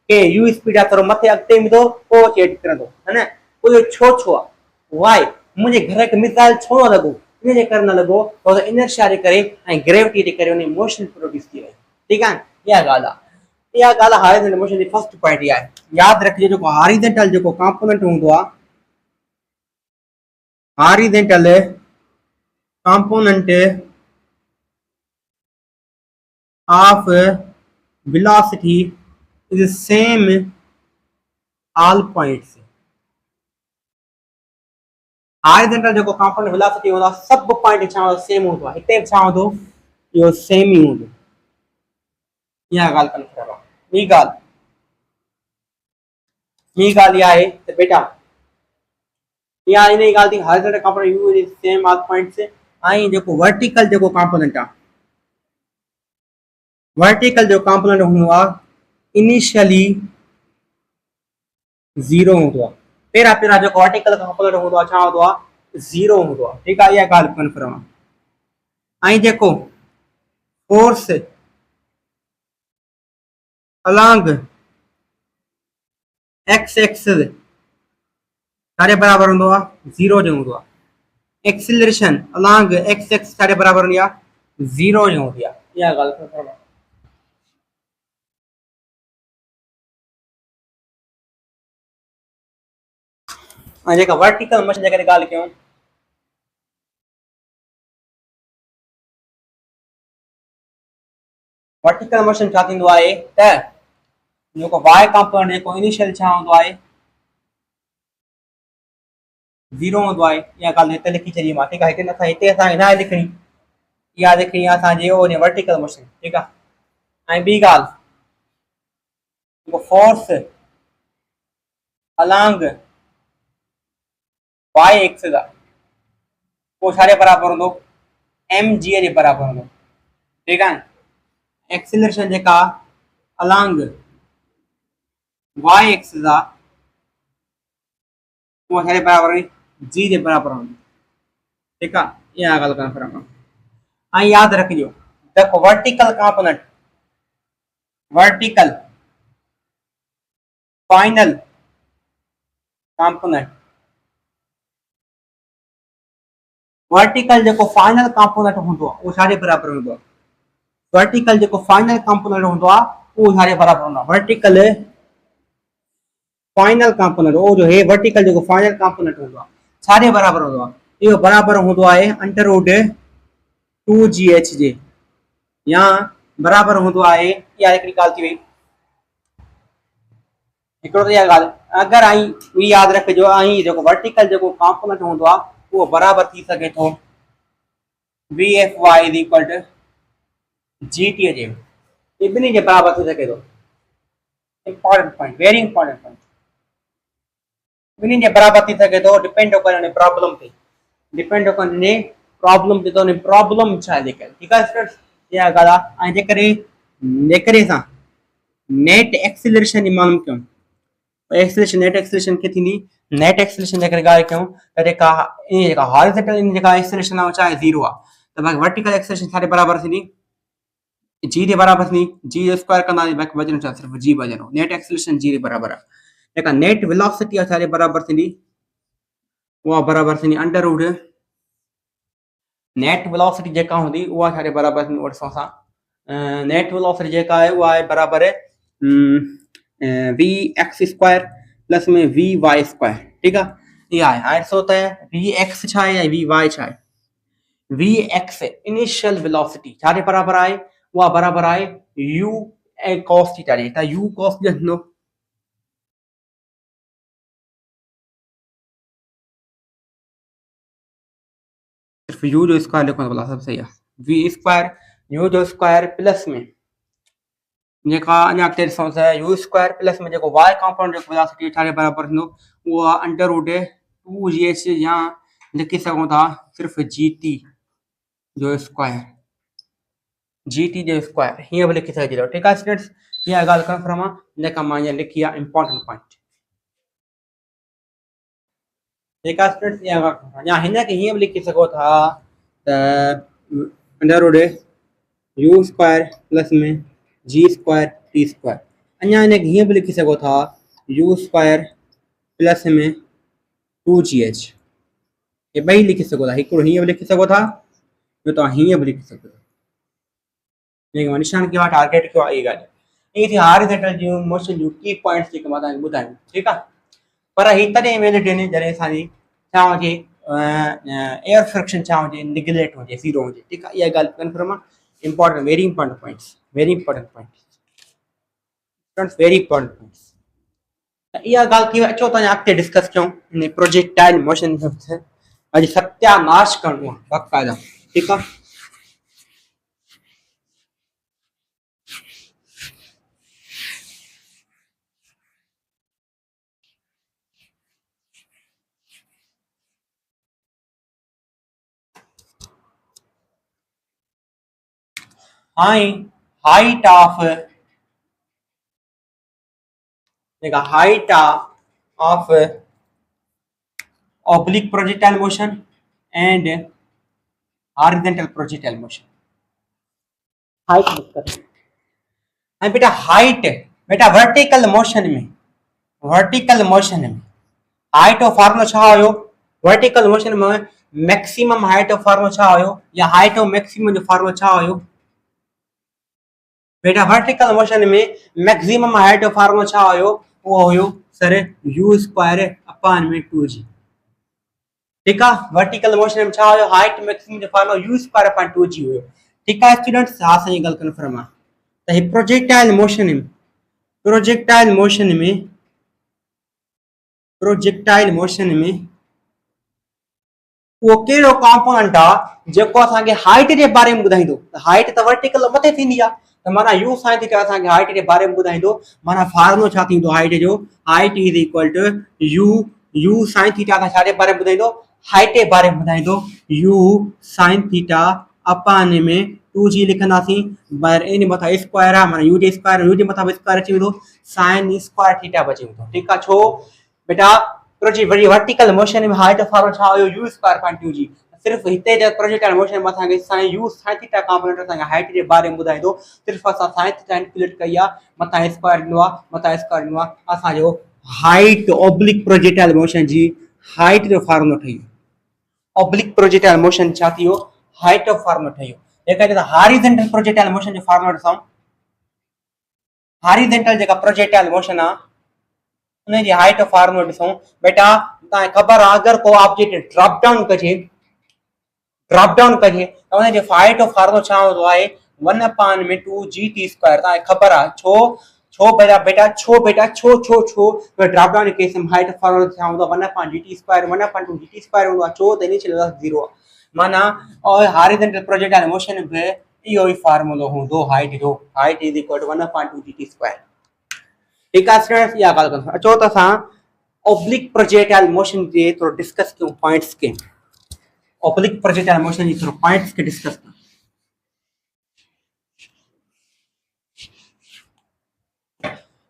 A: के यू स्पीड आहे थोरो मथे अॻिते ईंदो पोइ अची हेठि किरंदो है न उहो छो आहे वाई मुंहिंजे घर खे मिसाइल छो न लॻो इन जे करे न लॻो छो त इनर्शिया जे करे ऐं ग्रेविटी जे करे उन मोशन प्रोड्यूस थी रही ठीकु आहे। इहा ॻाल्हि आहे हॉरिजॉन्टल मोशन जी फर्स्ट पॉइंट इहा आहे। यादि रखिजो जेको हॉरिजॉन्टल जेको कंपोनेंट हूंदो आहे horizontal component of velocity is same all points। horizontal जेको component velocity हूंदो आहे सभु पॉइंट छा सेम हूंदो आहे हिते छा हूंदो इहो सेम ई हूंदो इहा ॻाल्हि कंफर्म आहे। ॿी ॻाल्हि इहा आहे त बेटा या इन ॻाल्हि थी horizontal component you is same all points ऐं जेको वर्टिकल जेको कंपोनेंट आहे वर्टिकल जो कंपोनेंट हूंदो आहे इनिशियली ज़ीरो हूंदो आहे पहिरां जेको वर्टिकल कंपोनेंट हूंदो आहे छा हूंदो आहे ज़ीरो हूंदो आहे ठीकु आहे इहा ॻाल्हि कंफर्म आहे। ऐं जेको फोर्स अलॉन्ग एक्स एक्सिस सारे बराबर हूंदो आहे ज़ीरो जो हूंदो आहे एक्सिलरेशन अलॉन्ग एक्स एक्सिस सारे बराबर हूंदी आहे ज़ीरो जो हूंदी आहे इहा ॻाल्हि कंफर्म आहे। ऐं जेका वर्टिकल मोशन जे करे ॻाल्हि कयूं वर्टिकल मोशन छा थींदो आहे त जेको वाई कंपोनेंट जेको इनिशियल छा हूंदो आहे ज़ीरो हूंदो आहे इहा ॻाल्हि हिते लिखी छॾी मां ठीकु आहे हिते असांखे न आहे लिखणी इहा लिखणी आहे असांजी वर्टिकल मोशन ठीकु आहे। ऐं ॿी ॻाल्हि जेको फोर्स अलॉन्ग वाई एक्सिस आहे उहो छा जे बराबरि हूंदो एम जी जे बराबरि हूंदो ठीकु आहे। एक्सिलरेशन जेका अलॉन्ग वाई एक्सिस आहे उहो छा जे बराबरि जी जे बराबरि हूंदी ठीकु आहे इहा ॻाल्हि कंफर्म आहे। ऐं यादि रखिजो जेको vertical component vertical final component vertical जेको फाइनल कंपोनेंट हूंदो आहे उहो छा जे बराबरि हूंदो आहे वर्टिकल जेको फाइनल कंपोनेंट हूंदो आहे उहो छा जे बराबरि हूंदो आहे वर्टिकल फाइनल कंपोनेंट उहो जो हे वर्टिकल जेको फाइनल कंपोनेंट हूंदो आहे छा जे बराबरि हूंदो आहे इहो बराबरि हूंदो आहे अंडर रूट 2GH जे या बराबरि हूंदो आहे इहा हिकिड़ी ॻाल्हि थी वई हिकिड़ो त इहा ॻाल्हि, अगरि ई यादि रखिजो जेको वर्टिकल जेको कॉम्पोनेंट हूंदो आहे उहो बराबरि थी सघे थो V F Y is equal to G T जे, ये ॿिन्ही जे बराबरि थी सघे थो। Important point, very important point, ॿिन्ही जे बराबरि थी सघे थो, डिपेंड करण प्रॉब्लम ते, डिपेंड करण प्रॉब्लम ते, तो प्रॉब्लम छा आहे जेका, ठीकु आहे स्टूडेंट्स, इहा ॻाल्हि आहे। ऐं जेकॾहिं असां नेट एक्सीलरेशन जी मालूम कयूं, एक्सीलरेशन नेट एक्सीलरेशन कीअं थींदी, नेट एक्सीलरेशन जेकॾहिं ॻाल्हि कयूं त जेका हॉरिज़ॉन्टल जेका एक्सीलरेशन आहे चाहे ज़ीरो आहे, त बाक़ी वर्टिकल एक्सीलरेशन छा बराबरि थींदी, जी जे बराबरि थींदी, जी जो स्क्वायर कंदासीं बाक़ी बचणो छा, सिर्फ़ु जी बचणो, नेट एक्सीलरेशन जी जे बराबरि आहे। जेका नेट वेलोसिटी आहे छा बराबरि थींदी, उहा बराबरि थींदी अंडर रूट, नेट वेलोसिटी जेका हूंदी उहा छा बराबरि थींदी, ॾिसो असां नेट वेलोसिटी जेका आहे उहा आहे बराबरि वी एक्स स्क्वायर प्लस में वी वाई स्क्वायर, ठीकु आहे, इहा आहे। हाणे ॾिसो त वी एक्स छा आहे ऐं वी वाई छा आहे, वी एक्स इनिशियल वेलोसिटी छा जे बराबरि आहे, उहा बराबरि आहे यू ऐं कॉस थीटा जे, त यू कॉस थींदो सिर्फ़ु यू जो स्क्वायर लिखो भला सभु सही आहे, वी स्क्वायर यू जो स्क्वायर प्लस में जेका अञा अॻिते ॾिसूं था यू स्क्वायर प्लस में जेको वाई कॉम्पोनेंट जेको वेलोसिटी छा जे बराबरि थींदो, उहो आहे अंडर रूट 2gh, या लिखी सघूं था सिर्फ़ु जी टी जो स्क्वायर, जी टी जो स्क्वायर हीअं बि लिखी सघिजे थो, ठीकु आहे स्टूडेंट्स, इहा ॻाल्हि कंफर्म आहे जेका मां हीअं लिखी आहे इंपॉर्टेंट पॉइंट, ठीकु आहे स्टूडेंट्स, इहा ॻाल्हि या हिन खे हीअं बि लिखी सघो था त under root U square plus में जी स्क्वायर टी स्क्वायर, अञा हिन खे हीअं बि लिखी सघो था यू स्क्वायर प्लस में 2gh, ये ॿई लिखी सघो था, हिकिड़ो हीअं बि लिखी सघो था, ॿियो तव्हां हीअं बि लिखी सघो था, जेके मां निशान कयो आहे टारगेट कयो आहे, इहा ॻाल्हि ईअं थी हॉरिज़ॉन्टल जूं मोशन जूं की पॉइंट्स जेके मां तव्हांखे ॿुधायूं, ठीकु आहे, पर ही तॾहिं वैलिड आहिनि जॾहिं असांजी छा हुजे एयर फ्रिक्शन छा हुजे, निगलेक्ट हुजे, ज़ीरो हुजे, ठीकु आहे, इहा ॻाल्हि कंफर्म आहे, important, very important points, very important points, very important points. त इहा ॻाल्हि की अचो त अॻिते डिस्कस कयूं इन प्रोजेक्टाइल मोशन, अॼु सत्यानाश करणो आहे बाक़ाइदा, ठीकु आहे। height of oblique projectile motion and horizontal projectile motion, height discuss है बेटा, हाइट बेटा वर्टिकल मोशन में हाइट ऑफ फार्मूला छा हुयो, वर्टिकल मोशन में मैक्सिमम हाइट ऑफ फार्मूला छा हुयो, या हाइट ऑफ मैक्सिमम जो फार्मूला छा हुयो बेटा, वर्टिकल मोशन में मैक्सिमम हाइट ऑफ फार्मूला छा हुयो, वो हुयो सर यू स्क्वायर अपॉन में 2g, ठीक है, वर्टिकल मोशन में छा हुयो, हाइट मैक्सिमम जो formula you square upon 2g हुयो, ठीक है स्टूडेंट्स, हां सही गल कंफर्म है। तो ये प्रोजेक्टाइल मोशन में वो केड़ो कंपोनेंट आ जेको असांखे हाइट जे बारे में ॿुधाईंदो, हाइट त वर्टिकल मथे थींदी आ, त माना यू साइन थीटा असांखे हाइट जे बारे में ॿुधाईंदो, माना फार्मूलो छा थींदो हाइट जो, height is equal to U sine theta का छा जे बारे में ॿुधाईंदो, हाइट जे बारे में ॿुधाईंदो, यू साइन थीटा अपॉन में 2g लिखंदासीं, बर इन मथा स्क्वायर आ, माना यू जे मथा स्क्वायर अची वेंदो, साइन स्क्वायर थीटा बची वेंदो, ठीक आ, छो बेटा वर्टिकल मोशन में हाइट फार्मूला छा हुयो, यू स्क्वायर अपॉन 2g, सिर्फ हिते जो प्रोजेक्टाइल मोशन में असांखे sine U sine theta component असांखे हाइट जे बारे में ॿुधाईंदो, सिर्फ असां साइन थीटा इंक्लूड कई आ, मथा स्क्वायर ॾिनो आ, असांजो हाइट ऑब्लिक प्रोजेक्टाइल मोशन जी हाइट जो फार्मूलो ठही वियो, ऑब्लिक प्रोजेक्टाइल मोशन छा थी वियो, हाइट ऑफ फार्मूलो ठही वियो। जेकॾहिं हॉरिजॉन्टल प्रोजेक्टाइल मोशन जो फार्मूलो ॾिसूं, हॉरिजॉन्टल जेका प्रोजेक्टाइल मोशन आ उन जी हाइट ऑफ फार्मूलो ॾिसूं, बेटा तव्हांखे ख़बर आहे अगर को ऑब्जेक्ट ड्रॉप डाउन कजे त उन जो हाइट ऑफ फार्मूलो छा हूंदो आहे, 1 अपॉन में 2g t स्क्वायर, तव्हांखे ख़बर आहे छो, छो बेटा छो ड्रॉप डाउन केस में हाइट फॉरवर्ड थिया हूंदा 1/gt स्क्वायर 1/2gt स्क्वायर हूंदो छो त इनिशियल वेलोसिटी 0 माना और हॉरिजॉन्टल प्रोजेक्टाइल मोशन में इहो ही फार्मूला हूंदो height is equal to 1/2gt square. ठीक है स्टूडेंट्स या ॻाल्हि कंदो अचो त असां ऑब्लिक प्रोजेक्टाइल मोशन जे थोरो डिस्कस कयूं पॉइंट्स के ऑब्लिक प्रोजेक्टाइल मोशन जी थोरो पॉइंट्स के डिस्कस कयूं।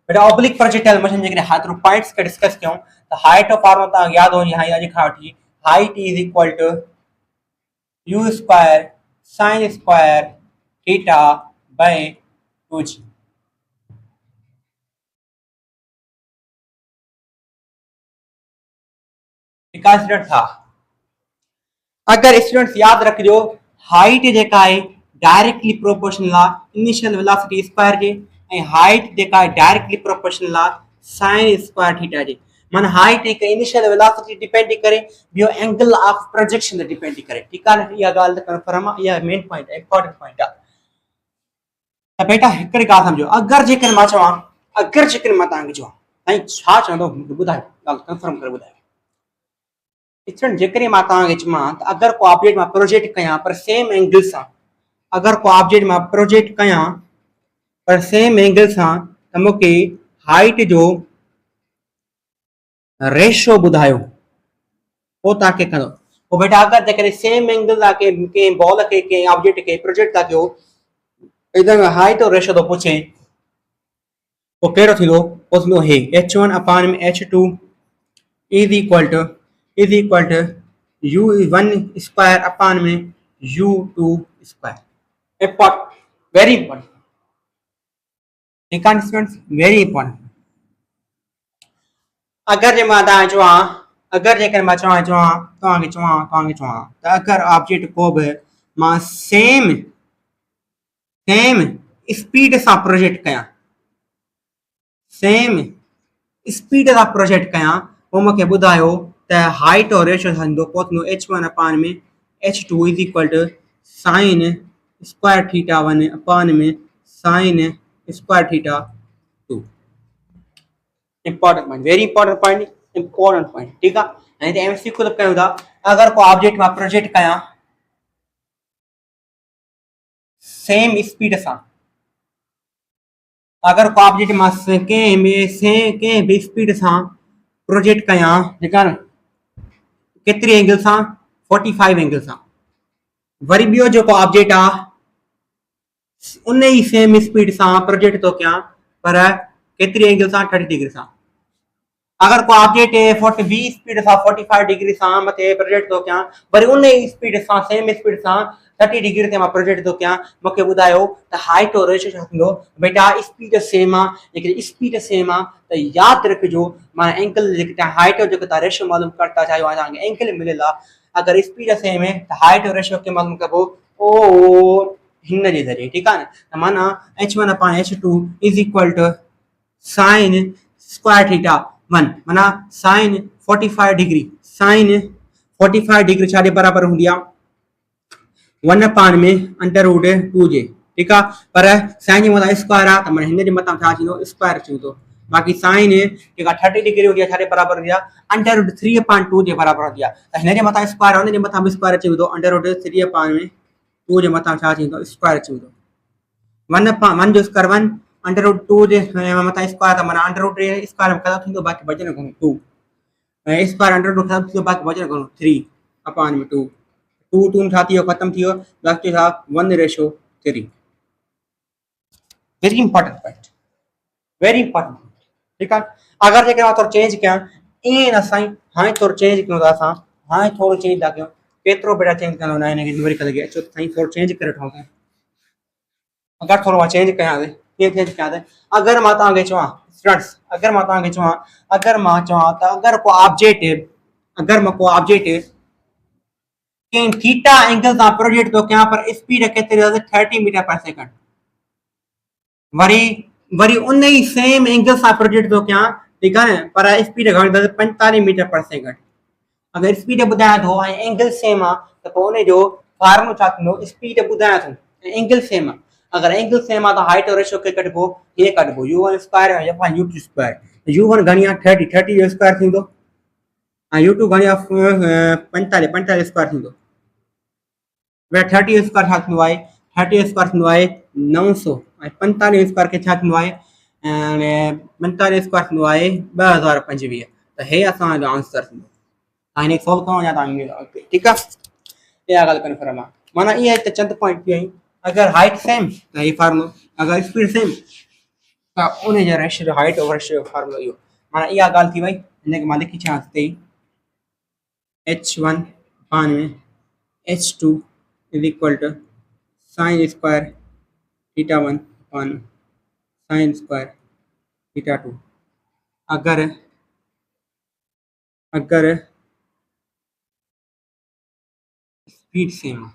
A: बेटा ऑब्लिक प्रोजेक्टाइल मोशन जे हाथ पॉइंट्स के डिस्कस कयूं त हाइट ऑफ फार्मूला तव्हां याद हो यहाँ अॼु खां वठी height is equal to u square sin square theta by 2g। ठीक है स्टूडेंट था अगर स्टूडेंट्स याद रखियो हाइट जेका है डायरेक्टली प्रोपोर्शनल आहे इनिशियल वेलोसिटी स्क्वायर जे ऐं हाइट जेका है डायरेक्टली प्रोपोर्शनल आहे sin स्क्वायर थीटा जे माना हाइट एक इनिशियल वेलोसिटी डिपेंड करे बियो एंगल ऑफ प्रोजेक्शन ते डिपेंड करे। ठीक है या गाल कंफर्म आहे या मेन पॉइंट इंपॉर्टेंट पॉइंट आहे त बेटा हिकड़ी ॻाल्हि समझो अगर जेकर मां चवां अगर जेकर मां तव्हांखे चवां साईं छा चवंदो ॿुधायो ॻाल्हि कंफर्म करे ॿुधायो। स्टूडेंट जेकर मां तव्हांखे चवां त अगर को ऑब्जेक्ट मां प्रोजेक्ट कयां पर सेम एंगल सां अगर को ऑब्जेक्ट मां प्रोजेक्ट कयां पर सेम एंगल सां त मूंखे हाइट जो रेशो ॿुधायो वो तव्हांखे कंदो वो बेटा अगर जेकर सेम एंगल ताके के बॉल के ऑब्जेक्ट के प्रोजेक्ट था कयो इधर हाइट और रेशो तो पूछे वो केड़ो थींदो वो थींदो हे h1 अपॉन में h2 is equal to u1 square upon में u2 square. Important very important. ठीक है स्टूडेंट्स वेरी इंपॉर्टेंट। अगर जे मां तव्हां चवां अगर जेकर मां तव्हांखे चवां त अगर ऑब्जेक्ट को भी मां सेम स्पीड सां प्रोजेक्ट कयां सेम स्पीड सां प्रोजेक्ट कयां वो मूंखे ॿुधायो त हाइट और रेशो थींदो पहुचंदो h1 अपॉन में h2 is equal to sine square theta 1 upon में sine square theta 2। Important point very important point. ठीक है नहीं तो एमसीक्यू कयूं था अगर को ऑब्जेक्ट मां प्रोजेक्ट कयां सेम स्पीड सां अगर को ऑब्जेक्ट मां के भी स्पीड सां प्रोजेक्ट कयां ठीक है केतरी एंगल सां 45 एंगल सां वरी बियो जो ऑब्जेक्ट आ उन ही सेम स्पीड सां प्रोजेक्ट तो कयां पर केतरी एंगल सां 30 डिग्री सां अगर को ऑब्जेक्ट 20 स्पीड सां 45 डिग्री सां मथे प्रोजेक्ट तो कयां वरी उन ही स्पीड सां सेम स्पीड सां 30 डिग्री ते मां प्रोजेक्ट तो कयां मूंखे ॿुधायो त हाइट और रेशो छा थींदो बेटा स्पीड सेम आहे लेकिन स्पीड सेम आहे त याद रखिजो मां एंगल जेका हाइट और जेको रेशो मालूम करता चाहियो आहे तव्हांखे एंगल मिलियल आहे अगर स्पीड सेम है त हाइट और रेशो खे मालूम कबो ओ हिन जे ज़रिए। ठीक आहे न त माना h1 upon h2 is equal to sine square theta 1 माना साइन 45 डिग्री छाजे बराबर हूंदी आहे 1 अपॉन में अंडर रूट 2 जे। ठीक है पर साइन जे मथां स्क्वायर आहे त माना हिन जे मथां छा थींदो स्क्वायर थींदो बाक़ी साइन जेका 30 डिग्री हूंदी आहे छाजे बराबर हूंदी आहे अंडर रूट 3 अपॉन 2 जे बराबर हूंदी आहे त हिन जे मथां स्क्वायर हुन जे मथां बि स्क्वायर अची वेंदो अंडर रूट 3 अपॉन में 2 जे मथां छा थींदो स्क्वायर अची वेंदो 1 अपॉन 1 जो स्क्वायर 1 अंडर रूट 2 जे मथां स्क्वायर त माना अंडर रूट स्क्वायर में ख़त्म थींदो बाक़ी बचण घणो 2 स्क्वायर अंडर रूट ख़त्म थींदो बाक़ी बचण घणो 3 अपॉन में 2 2 छा थी खत्म थी वियो बाक़ी छा 1:3। Very important point very important. ठीक है अगर जेकर थोरो चेंज कयां ईअं न साईं हाणे थोरो चेंज कयूं था असां हाणे थोरो चेंज था कयूं केतिरो बेटा चेंज कंदो न हिनखे वरी लॻे अचो साईं थोरो चेंज करे वठूं था अगर थोरो मां चेंज कयां थी कीअं चेंज कयां थी अगर मां तव्हांखे चवां स्टूडेंट्स अगर मां तव्हांखे चवां त अगर को ऑब्जेक्ट के थीटा एंगल सां प्रोजेक्ट तो कयां पर स्पीड केतिरी आहे 30 मीटर पर सेकंड वरी उन ही सेम एंगल सां प्रोजेक्ट तो कयां ठीक है न पर स्पीड घणी अथसि 45 मीटर पर सेकंड अगर स्पीड ॿुधायां थो ऐं एंगल सेम आहे त पोइ उन जो फार्मूलो छा थींदो स्पीड ॿुधायां थो एंगल सेम आहे अगर एंगल सेम आहे त हाइट और रेशियो के कटबो ये कटबो u1 स्क्वायर या u2 स्क्वायर u1 घणी आहे 30 जो स्क्वायर थींदो ऐं u2 घणी आहे 45 स्क्वायर थींदो वे 30 स्क्वायर छा थींदो आहे 30 स्क्वायर थींदो आहे 900 ऐं 45 स्क्वायर खे छा थींदो आहे 45 स्क्वायर थींदो आहे 2025 त हे असांजो आंसर थींदो तव्हां हिनखे सॉल्व करणो या तव्हां ठीकु आहे इहा ॻाल्हि कंफर्म आहे माना इहा हिते चंद पॉइंट थी आहियूं अगर हाइट सेम त ही फार्मूलो अगर स्पीड सेम त उन जो रेशियो हाइट ओवर रेशियो फार्मूलो इहो माना इहा ॻाल्हि थी वई हिनखे मां लिखी छॾियां हिते h1 92 h2 is equal to sin square theta 1 upon sin square theta 2 अगर अगर स्पीड सेम है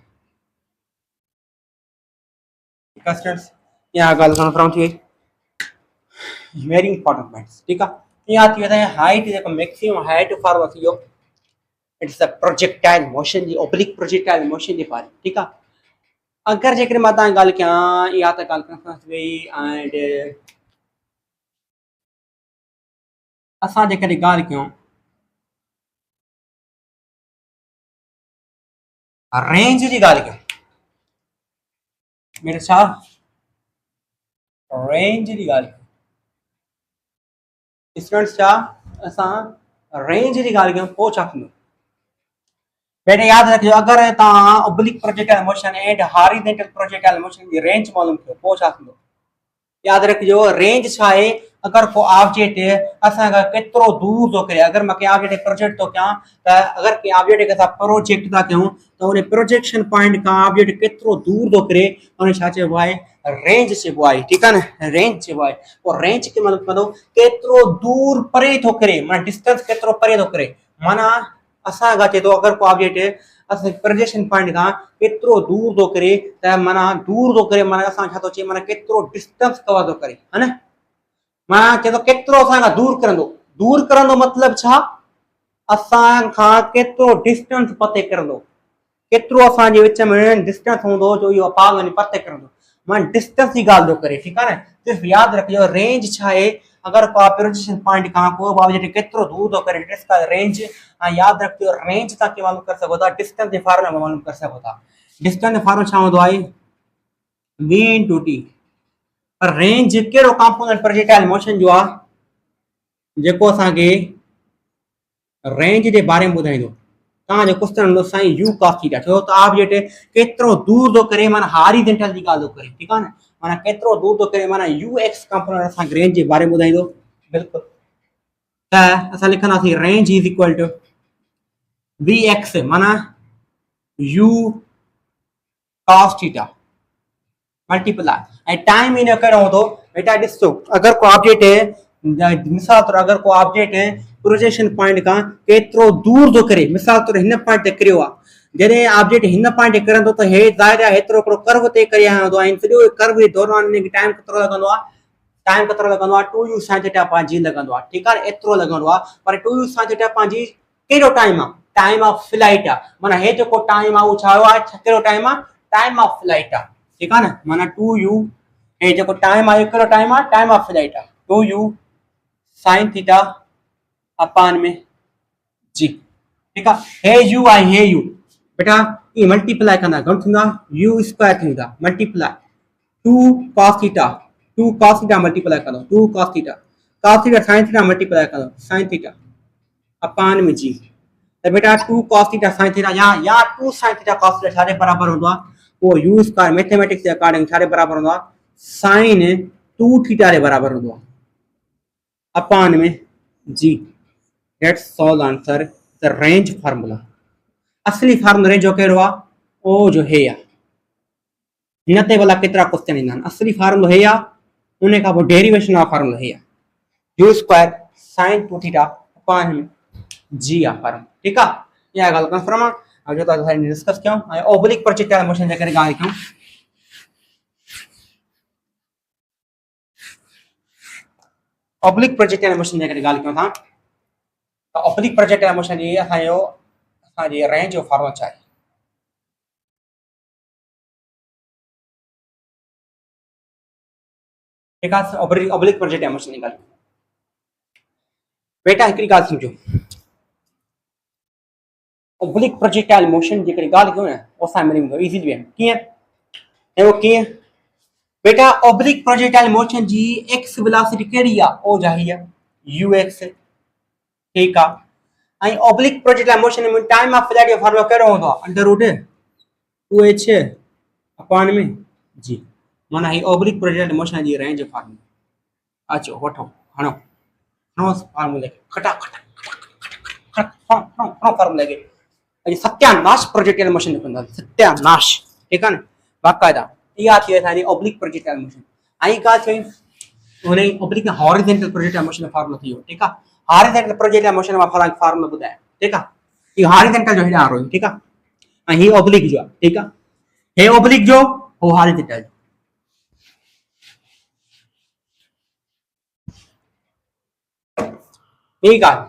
A: स्टूडेंट्स यहाँ ॻाल्हि कंफर्म थी वई वेरी इंपॉर्टेंट पॉइंट्स ठीकु आहे यहाँ थी वेंदा हाइट जेको मैक्सिमम हाइट फार्मूलो थी वियो इट्स अ प्रोजेक्टाइल मोशन जी ओब्लिक प्रोजेक्टाइल मोशन जे बारे ठीकु आहे अगर जेकॾहिं मां तव्हां ॻाल्हि कयां या त ॻाल्हि कंफर्म थी वई एंड असां जेकॾहिं ॻाल्हि कयूं रेंज जी ॻाल्हि कयूं मेरे छा रेंज जी ॻाल्हि कयूं स्टूडेंट्स छा असां रेंज जी ॻाल्हि कयूं पोइ छा थींदो बेटे यादि रखिजो अगर तव्हां oblique projectile motion and horizontal projectile motion जी रेंज मालूम कयो पोइ छा थींदो यादि रखिजो रेंज छा आहे अगर को ऑब्जेक्ट असांखां केतिरो दूर थो करे अगर मां कंहिं ऑब्जेक्ट प्रोजेक्ट थो कयां त अगर कंहिं ऑब्जेक्ट खे असां प्रोजेक्ट था कयूं त उन प्रोजेक्शन पॉइंट खां ऑब्जेक्ट केतिरो दूर थो करे उन छा चइबो आहे रेंज चइबो आहे ठीकु आहे न रेंज चइबो आहे पोइ रेंज खे मतिलबु कंदो केतिरो दूर परे थो करे माना डिस्टेंस केतिरो परे थो करे माना असांखां चए थो अगर को ऑब्जेक्ट असां प्रोजेक्शन पॉइंट खां केतिरो दूर थो करे त माना दूर थो करे माना असां छा थो चए माना केतिरो डिस्टेंस कवर थो करे है न माना चए थो केतिरो असांखां दूर करंदो मतिलबु छा असांखां केतिरो डिस्टेंस पते करंदो केतिरो असांजे विच में डिस्टेंस हूंदो जो इहो पाग वञी पते करंदो माना डिस्टेंस जी ॻाल्हि थो करे ठीकु आहे न सिर्फ़ु यादि रखिजो रेंज छा आहे अगर को प्रोजेक्शन पॉइंट खां को ऑब्जेक्ट केतिरो दूर थो करे डिस्टेंस रेंज ऐं यादि रखिजो रेंज तव्हां कीअं मालूम करे सघो था डिस्टेंस जे फॉर्मूले में मालूम करे सघो था डिस्टेंस जो फॉर्मूलो छा हूंदो आहे v इंटू टी पर रेंज कहिड़ो कॉम्पोनेंट प्रोजेक्टाइल मोशन जो आहे जेको असांखे रेंज जे बारे में ॿुधाईंदो तव्हांजो क्वेश्चन हूंदो साईं यू कॉस थीटा छो त ऑब्जेक्ट केतिरो दूर थो करे माना हॉरिजॉन्टल जी ॻाल्हि थो करे ठीकु आहे न माना केतिरो दूर थो करे माना यू एक्स कॉम्पोनेंट असांखे रेंज जे बारे में ॿुधाईंदो बिल्कुलु त असां लिखंदासीं range is equal to V X माना यू कॉस थीटा मल्टीप्लाई ऐं टाइम इन कहिड़ो हूंदो बेटा ॾिसो अगर को ऑब्जेक्ट मिसाल तौर अगर को ऑब्जेक्ट प्रोजेक्शन पॉइंट खां केतिरो दूर थो करे मिसाल तौर हिन पॉइंट ते किरियो आहे जॾहिं ऑब्जेक्ट हिन पॉइंट ते किरंदो त हे ज़ाहिर आहे हेतिरो हिकिड़ो कर्व ते करे आयो हूंदो ऐं सॼो कर्व जे दौरान हिनखे टाइम केतिरो लॻंदो आहे टाइम केतिरो लॻंदो आहे 2u sin थीटा पाण जी लॻंदो आहे ठीकु आहे एतिरो लॻंदो आहे पर 2u sin थीटा पंहिंजी कहिड़ो टाइम आहे टाइम ऑफ फ्लाइट आहे माना हे जेको टाइम आहे उहो छा आहे कहिड़ो टाइम आहे टाइम ऑफ फ्लाइट आहे ठीकु आहे न माना 2u हे जेको टाइम आहे कहिड़ो टाइम आहे टाइम ऑफ फ्लाइट आहे 2u sin थीटा अपान में जी ठीकु आहे हे यू आहे हे यू बेटा ये मल्टीप्लाई कंदा घणो थींदा यू स्क्वायर थींदा multiply 2 cos theta 2 cos theta multiply कंदो 2 cos theta sin theta multiply कंदो sin थीटा अपान में जी त बेटा 2 cos थीटा sin थीटा या 2 sin थीटा cos थीटा छाजे बराबर हूंदो आहे वो you square mathematics J according छाजे बराबर हूंदो आहे sin 2 थीटा जे बराबर हूंदो आहे अपान में जी Let's solve answer the range formula. असली फार्मूला रेंज जो कहिड़ो आहे ओ जो हे आहे हिन ते भला केतिरा क्वेश्चन ईंदा आहिनि असली फार्मूलो हे आहे उन खां पोइ डेरिवेशन ऑफ फार्मूलो हे आहे U square sin 2 theta upon में जी आहे फार्मूलो ठीकु आहे इहा ॻाल्हि कंफर्म आहे जो तव्हां डिस्कस कयूं ऐं ओब्लिक प्रोजेक्टाइल मोशन जे करे ॻाल्हि कयूं ओब्लिक प्रोजेक्टाइल मोशन जे करे ॻाल्हि कयूं था ओब्लिक प्रोजेक्टाइल मोशन जी असांजी रेंज जो फार्मूलो छा आहे ठीक आहे ऑब्लिक प्रोजेक्टाइल मोशन जी ॻाल्हि बेटा हिकिड़ी ॻाल्हि सम्झो ऑब्लिक प्रोजेक्टाइल मोशन जी हिकिड़ी ॻाल्हि कयूं न असां मिली इज़ी थी वेंदो कीअं ऐं वो कीअं बेटा ऑब्लिक प्रोजेक्टाइल मोशन जी एक्स वेलोसिटी कहिड़ी आहे ओ जा ही यू एक्स ठीक आहे ऐं ऑब्लिक प्रोजेक्टाइल मोशन में टाइम ऑफ फ्लाइट जो फॉर्मूला कहिड़ो हूंदो आहे अंडर रूट 2h अपॉन में जी माना ही ऑब्लिक प्रोजेक्टाइल मोशन जी रेंज फॉर्मूला अचो वठो हणो हणो फॉर्मूले खटा खटा खटा फॉर्मूले के अॼु सत्यानाश प्रोजेक्टाइल मोशन निकिरंदा सत्यानाश ठीकु आहे न बाक़ाइदा इहा थी असांजी ऑब्लिक प्रोजेक्टाइल मोशन ऐं का चई हुन ऑब्लिक हॉरिजॉन्टल प्रोजेक्टाइल मोशन जो फॉर्मूला थी वियो ठीकु आहे हॉरिजॉन्टल प्रोजेक्टाइल मोशन मां फॉर्मूला ॿुधायां ठीकु आहे इहो हॉरिजॉन्टल जो हेॾां वारो ठीकु आहे ऐं ही ऑब्लिक जो आहे ठीकु आहे हे ऑब्लिक जो हो हॉरिजॉन्टल ठीकु आहे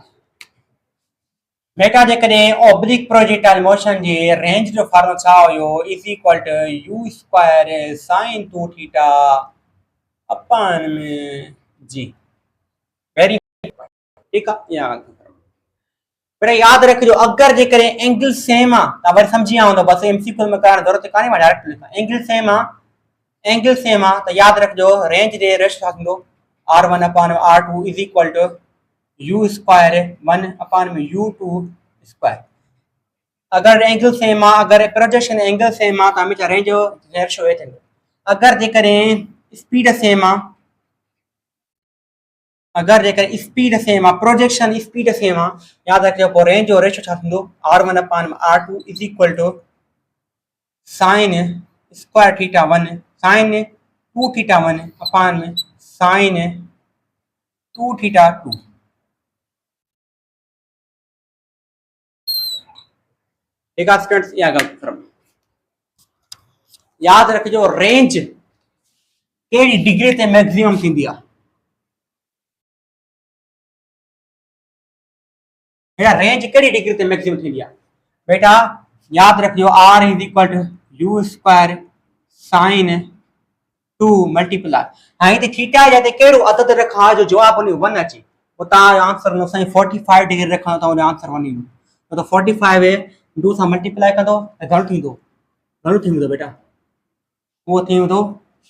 A: बेटा जेकॾहिं ऑब्लिक प्रोजेक्टाइल मोशन जे रेंज जो फॉर्मूला छा हुयो is equal to U square sine 2 theta upon में जी वेरी ठीकु आहे इहा बेटा यादि रखिजो अगरि जेकॾहिं एंगल सेम आहे तव्हां वरी सम्झी विया हूंदव बसि एमसीक्यू में करण ज़रूरत कान्हे मां डायरेक्ट लिखां एंगल सेम आहे त यादि रखिजो रेंज जे रेश छा थींदो r1 upon r2 is equal to U square 1 upon में u2 स्क्वायर अगर एंगल सेम आहे अगर प्रोजेक्शन एंगल सेम आहे त हमेशह रेंज जो रेशो ए थींदो अगर जेकॾहिं स्पीड सेम आहे अगर जेकर स्पीड सेम आहे प्रोजेक्शन स्पीड सेम आहे यादि रखिजो पोइ रेंज जो रेशो छा थींदो r1 upon r2 is equal to sine square theta 1 sine 2 theta 1 upon में साइन 2 थीटा 2 ठीक है स्टूडेंट्स या याद रखिजो रेंज केड़ी डिग्री ते मैक्सिमम थींदी आहे बेटा रेंज केड़ी डिग्री ते मैक्सिमम थींदी आहे बेटा याद रखिजो r is equal to U square sine 2 multiply हां ते थीटा या ते केड़ो अदद रखा जो जवाब उन 1 अचे उता आंसर नो साईं 45 डिग्री रखा त उन आंसर 1 ईंदो तो 45 2 सां मल्टीप्लाई कंदो घणो थींदो बेटा वो थींदो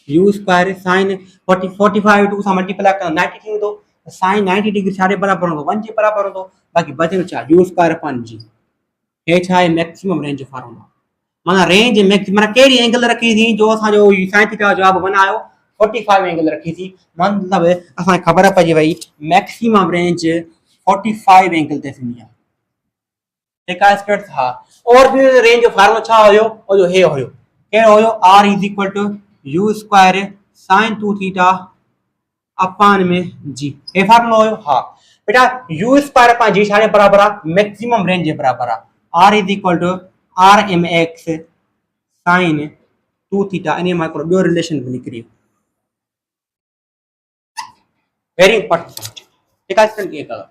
A: यू स्क्वायर साइन 45 2 सां मल्टीप्लाई कंदो 90 थींदो साइन 90 डिग्री छाड़े बराबर होंदो 1 जे बराबर होंदो बाकी बचन छा यू स्क्वायर अपॉन जी हे छा है मैक्सिमम रेंज फार्मूला माना रेंज मैक्सिमम माना केड़ी एंगल रखी थी जो असा जो sin थीटा जवाब बनायो 45 एंगल रखी थी मतलब असा खबर पई वई मैक्सिमम रेंज 45 एंगल ते थींदी है ठीक है स्टूडेंट्स हां ओरिजिनल रेंज जो फार्मूला छा होयो ओ जो हे होयो केड़ो होयो r is equal to u square sin 2 theta upon में g हे फार्मूला होयो हां बेटा u स्क्वायर अपॉन g छाड़े बराबर है मैक्सिमम रेंज के बराबर है r is equal to rmx sin 2 theta इन में को दो रिलेशन निकरी वेरी इंपॉर्टेंट ठीक है स्टूडेंट ये करो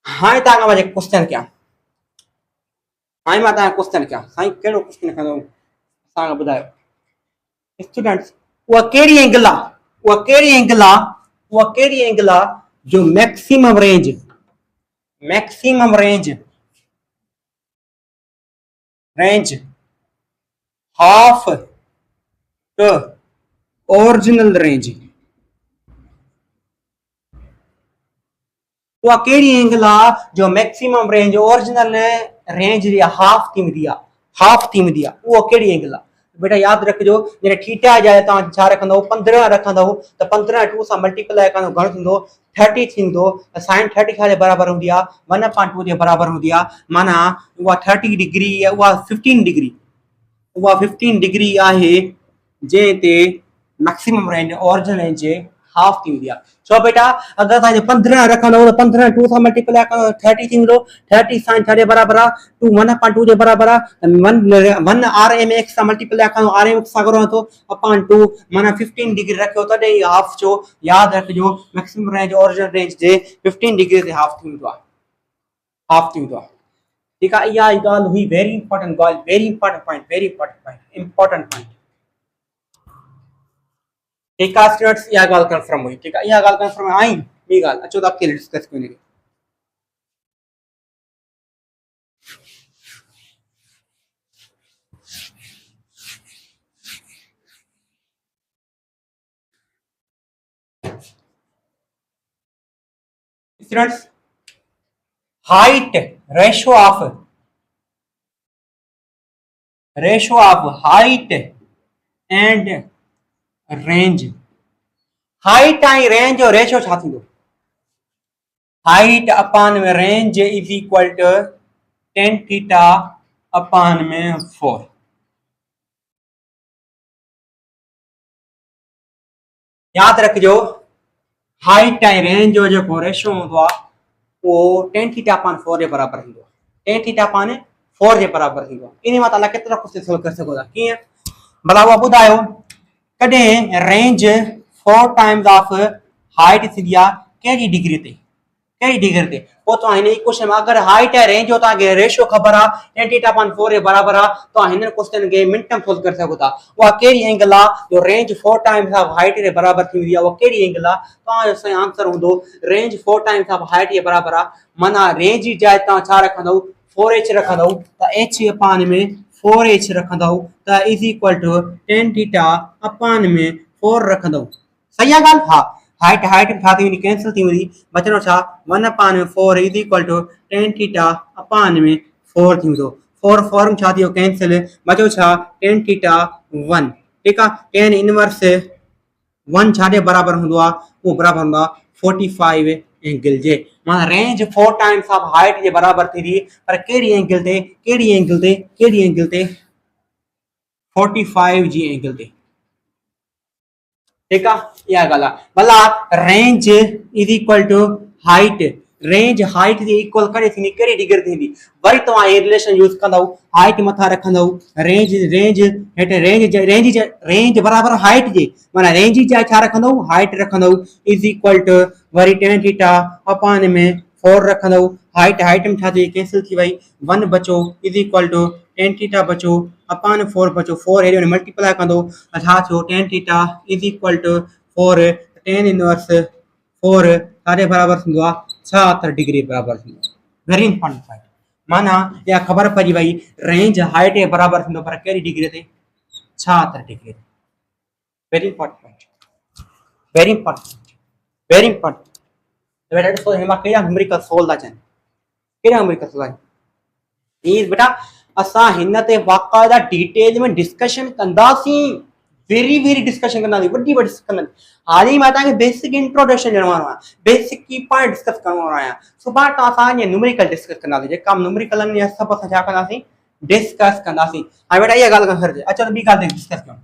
A: हां ता मुझे क्वेश्चन क्या हां मां ता क्वेश्चन क्या साईं केड़ो क्वेश्चन खंदो सा बुधायो स्टूडेंट्स वो केड़ी एंगल आ जो maximum range half the original range वो केड़ी एंगल आ जो मैक्सिमम रेंज ओरिजिनल रेंज दी हाफ थींदी आ वो केड़ी एंगल आ बेटा याद रखिजो जने थीटा जाए ता छा रखंदो 15 रखंदो त 15 2 सां मल्टीप्लाई कंदो घणो थींदो 30 थींदो sin 30 के बराबर होंदी आ 1/2 के बराबर होंदी आ माना वो 30 डिग्री है वो 15 डिग्री आहे जे ते maximum range original range half थींदी आ सो बेटा अगर ता 15 रखंदो त 15 2 सां मल्टीप्लाई कंदो 30 थींदो 30 sin 30 बराबर आ 2 1/2 जे बराबर आ 1 rmx सां मल्टीप्लाई कंदो rmx सां करो तो अपॉन 2 माना 15 डिग्री रखियो तडे हाफ जो याद रखिजो मैक्सिमम रेंज ओरिजिनल रेंज जे 15 डिग्री ते हाफ थींदो आ ठीक है या गाल हुई वेरी इंपॉर्टेंट पॉइंट ठीक है स्टूडेंट्स, यह गाल कंफर्म हुई। ठीक है, यह गाल कंफर्म आई ॿी गाल अचो त अकेले डिस्कस कयूं। Students, height ratio of height and range. Height ऐं रेंज जो रेशो छा थींदो? हाइट अपान में range is equal to tan theta अपान में 4। याद रखिजो, हाइट ऐं रेंज जो जेको रेशो हूंदो आहे उहो टेन थीटा अपान 4 जे बराबर थींदो आहे। टेन थीटा अपान 4 जे बराबर थींदो आहे। इन मां तव्हां केतिरा क्वेश्चन सोल्व करे सघो था। कीअं भला उहा ॿुधायो, कॾहिं रेंज 4 टाइम्स ऑफ हाइट थींदी आहे कहिड़ी डिग्री ते? कहिड़ी डिग्री ते? पोइ तव्हां हिन इक्वेशन में अगरि हाइट ऐं रेंज जो तव्हांखे रेशो ख़बर आहे टेन थीटा अपान 4 जे बराबर आहे, तव्हां हिन क्वेश्चन खे मिनट में सोल्व करे सघो था। उहा कहिड़ी एंगल आहे जो रेंज 4 टाइम्स ऑफ हाइट जे बराबर थींदी आहे? उहा कहिड़ी एंगल आहे? तव्हांजो सही आंसर हूंदो रेंज 4 टाइम्स ऑफ हाइट जे बराबर आहे। माना रेंज जी जाइ तव्हां छा रखंदव? 4h रखंदव त h अपान में 4h रखंदव त is equal to tan theta अपान में 4 रखंदव। सही आहे ॻाल्हि? हा। हाइट छा थी वेंदी? कैंसिल थी वेंदी। बचनो छा? 1 अपान में 4 is equal to tan theta अपान में 4 थींदो। 4 4 छा थी वियो? कैंसिल। बचो छा? Tan theta 1। ठीकु आहे। टेन इनवर्स 1 छा जे बराबर हूंदो आहे? उहो बराबर हूंदो आहे 45 एंगल जे। माना रेंज 4 टाइम्स ऑफ हाइट जे बराबर थींदी, पर कहिड़ी एंगल ते? कहिड़ी एंगल ते? कहिड़ी एंगल ते? 45 जी एंगल ते। ठीक है, यह ॻाल्हि आहे। भला range is equal to height, range height जे इक्वल करे थींदी कहिड़ी डिग्री थींदी? वरी तव्हां ये रिलेशन यूज कंदव, हाइट मथा रखंदव, रेंज हेठि रेंज बराबर हाइट जे, माना रेंज जी जाइ छा रखंदव? हाइट रखंदव इज इक्वल टू वरी टेन थीटा अपान में 4 रखंदव। हाइट में छा थी? कैंसिल थी वई। 1 बचो is equal to tan theta बचो अपान 4 बचो। 4 हेॾे मल्टीप्लाई कंदो त छा थियो? Tan theta is equal to 4 tan inverse 4 छाजे बराबर थींदो आहे? 76 डिग्री बराबर थींदो आहे। Very important point. माना या ख़बर पइजी वई रेंज हाइट जे बराबर थींदो, पर कहिड़ी डिग्री ते? 76 degree. Very important point, very important, very important. बेटा ॾिसो हिन मां कहिड़ा न्यूमेरिकल सोल्व था थियनि, कहिड़ा न्यूमेरिकल सोल्व आहिनि। प्लीज बेटा असां हिन ते बाक़ाइदा डिटेल में डिस्कशन कंदासीं, वेरी डिस्कशन कंदासीं, वॾी डिस्कशन कंदासीं। हाली मां तव्हांखे बेसिक इंट्रोडक्शन ॾियण वारो आहियां, बेसिक की पॉइंट डिस्कस करण वारो आहियां। सुभाणे तव्हां सां न्यूमेरिकल डिस्कस कंदासीं, जेका न्यूमेरिकल में सभु असां छा कंदासीं? डिस्कस कंदासीं। हाणे बेटा इहा ॻाल्हि खणिजे। अचो त ॿी ॻाल्हि ते डिस्कस कयूं।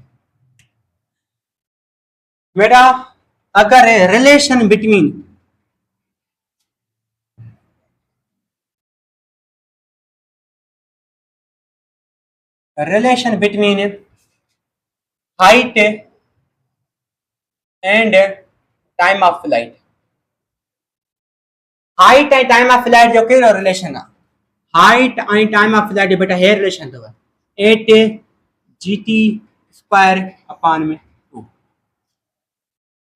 A: बेटा अगरि relation between height and time of flight, height ऐं टाइम ऑफ फ्लाइट जो कहिड़ो रिलेशन आहे? हाइट ऐं टाइम ऑफ फ्लाइट जो बेटा हे रिलेशन अथव 8gt² अपान में 2।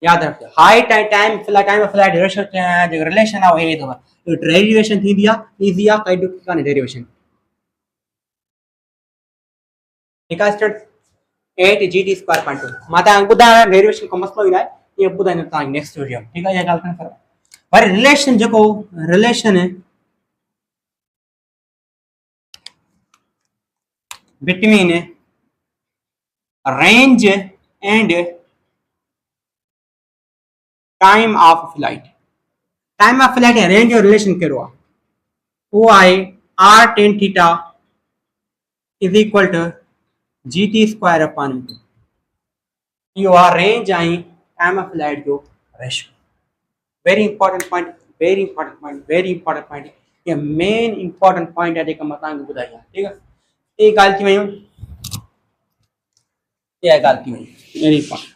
A: याद रखियो, हाइट ऐं टाइम ऑफ फ्लाइट जो रिलेशन आहे हे अथव। डेरिवेशन थींदी आहे, इजी आहे, काई ॾुख कान्हे डेरिवेशन। ठीकु आहे स्टूडेंट, 8gt².2 मां तव्हांखे ॿुधायां डेरिवेशन को मसलो ई न आहे, इहो ॿुधाईंदुमि तव्हांखे नेक्स्ट वीडियो में। ठीकु आहे, इहा ॻाल्हि खणी वरी रिलेशन जेको relation between range and time of flight, time of flight ऐं रेंज जो रिलेशन कहिड़ो आहे? उहो आहे r tan theta is equal to gt² upon 2। इहो आहे रेंज ऐं टाइम ऑफ फ्लाइट जो ratio. Very important point, very important point, very important point. ये मेन इंपॉर्टेंट पॉइंट है जेका मां तव्हांखे ॿुधाई आहे। ठीकु आहे, ये ॻाल्हि थी वयूं, इहा ॻाल्हि थी वई वेरी इंपॉर्टेंट।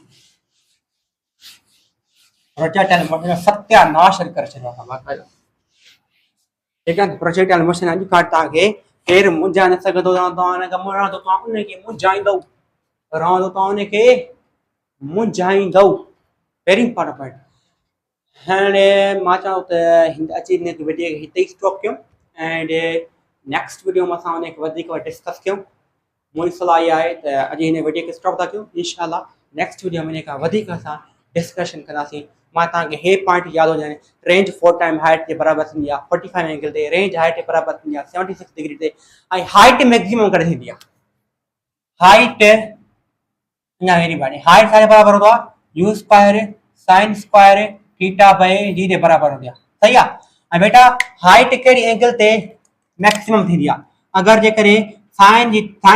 A: प्रोजेक्टाइल मोशन सत्यानाश करे छॾियो आहे बाक़ाइदा। ठीकु आहे, प्रोजेक्टाइल मोशन अॼु खां तव्हांखे केरु मुंझाए न सघंदो। तव्हां हुनखे मुंझाईंदव, रहंदो तव्हां हुनखे मुंझाईंदो, वेरी इंपॉर्टेंट पॉइंट। हाणे मां चाहियां त हिन अची हिन वीडियो खे हिते ई स्टॉप कयूं एंड नेक्स्ट वीडियो में असां उनखे वधीक डिस्कस कयूं। मुंहिंजी सलाह इहा आहे त अॼु हिन वीडियो खे स्टॉप था कयूं। इंशाल्लाह नेक्स्ट वीडियो में इन खां वधीक असां डिस्कशन कंदासीं। मां तव्हांखे हे पॉइंट यादि हुजनि, रेंज 4 टाइम हाइट जे बराबरि थींदी आहे 45 एंगल ते, रेंज हाइट जे बराबरि थींदी आहे 76 डिग्री ते, ऐं हाइट मैक्सिमम करे थींदी आहे। हाइट अञा वेरी बारी हाइट छा जे बराबरि हूंदो आहे, U square sine square theta by G जे बराबरि हूंदी आहे। सही आहे। ऐं बेटा हाइट कहिड़ी एंगल ते मैक्सिमम थींदी आहे, अगरि जेकॾहिं sine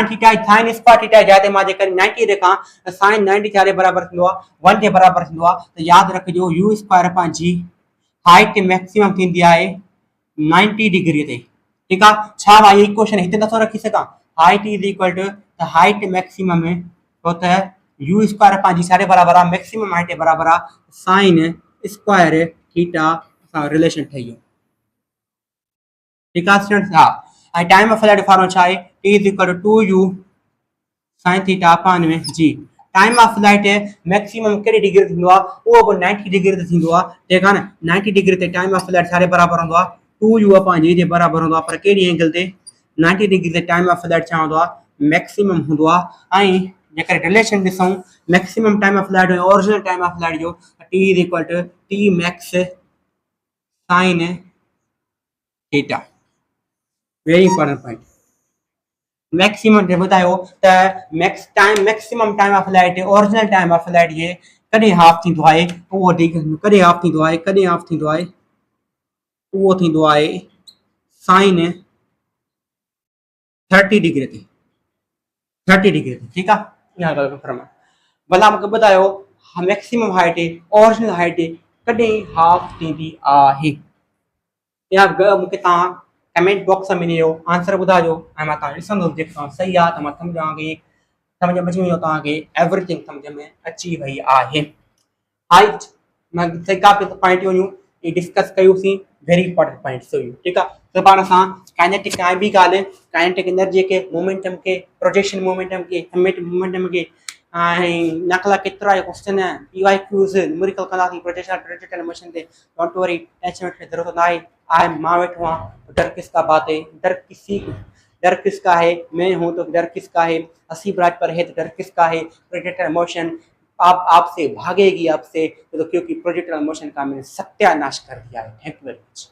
A: theta sine square theta जाइ ते मां जेकॾहिं 90 रखां त साइन 90 छा जे बराबरि थींदो आहे, 1 जे बराबरि थींदो आहे। त यादि रखिजो यू स्क्वायर पाण जी हाइट मैक्सिमम थींदी आहे 90 डिग्री ते। ठीकु आहे। छा मां इहा इक्वेशन हिते नथो रखी सघां, height is equal to the height maximum छो त यू स्क्वायर पंहिंजी छा जे बराबरि आहे, मैक्सिमम हाइट जे बराबरि आहे, साइन स्क्वायर थीटा सां रिलेशन ठही वियो। ठीकु आहे स्टूडेंट्स। हा, ऐं टाइम ऑफ फ्लाइट फॉर्मूला छा आहे, T is equal to 2u sine theta अपान में G. Time of flight maximum कहिड़ी डिग्री थींदो आहे, उहो बि 90 डिग्री ते थींदो आहे। ठीकु आहे न, 90 डिग्री ते टाइम ऑफ फ्लाइट छा जे बराबरि हूंदो आहे, 2u अपान जी जे बराबरि हूंदो आहे। पर कहिड़ी एंगल ते, 90 डिग्री ते टाइम ऑफ फ्लाइट छा हूंदो आहे, मैक्सिमम हूंदो आहे। ऐं जेकर रिलेशन ॾिसूं मैक्सिमम टाइम ऑफ फ्लाइट ऐं ओरिजिनल टाइम ऑफ फ्लाइट जो, T is equal to T max sine theta. Very important point. Maximum जे ॿुधायो त maximum time of flight original time of flight जे कॾहिं हाफ थींदो आहे, उहो कॾहिं हाफ थींदो आहे, कॾहिं हाफ थींदो आहे, उहो थींदो आहे साइन 30 डिग्री ते, 30 डिग्री ते। ठीकु आहे। इहा ॻाल्हि फर्मा भला मूंखे ॿुधायो मैक्सिमम हाइट ओरिजिनल हाइट कॾहिं हाफ थींदी आहे। या मूंखे तव्हां कमेंट बॉक्स में इहो आंसर ॿुधाइजो ऐं मां तव्हां ॾिसंदुसि जेको तव्हां सही आहे त मां सम्झांगे सम्झ में अची वञो, तव्हांखे एवरीथिंग सम्झ में अची वई आहे। हाइट मां जेका बि पॉइंट हुयूं इहे डिस्कस कयोसीं, वेरी इंपॉर्टेंट पॉइंट्स हुयूं। ठीकु आहे। त पाण सां काइनेटिक काई बि ॻाल्हि, काइनेटिक एनर्जी के, मोमेंटम के, प्रोजेक्शन मोमेंटम के, समेटिव मोमेंटम के, ऐं नकला केतिरा क्वेश्चन PYQs न्यूमेरिकल कंदासीं प्रोजेक्शन मोशन ते। डोंट वरी, टेंशन वठण जी ज़रूरत न आहे। मां वेठो आहियां, डर किसका बात है, डर किसका है, मैं हूं तो डर किसका है, हंसी राज पर है तो डर किसका है, प्रोजेक्टाइल मोशन आपसे भागेगी आपसे, तो क्योंकि प्रोजेक्टाइल मोशन का मैंने सत्यानाश कर दिया है। Thank you very much.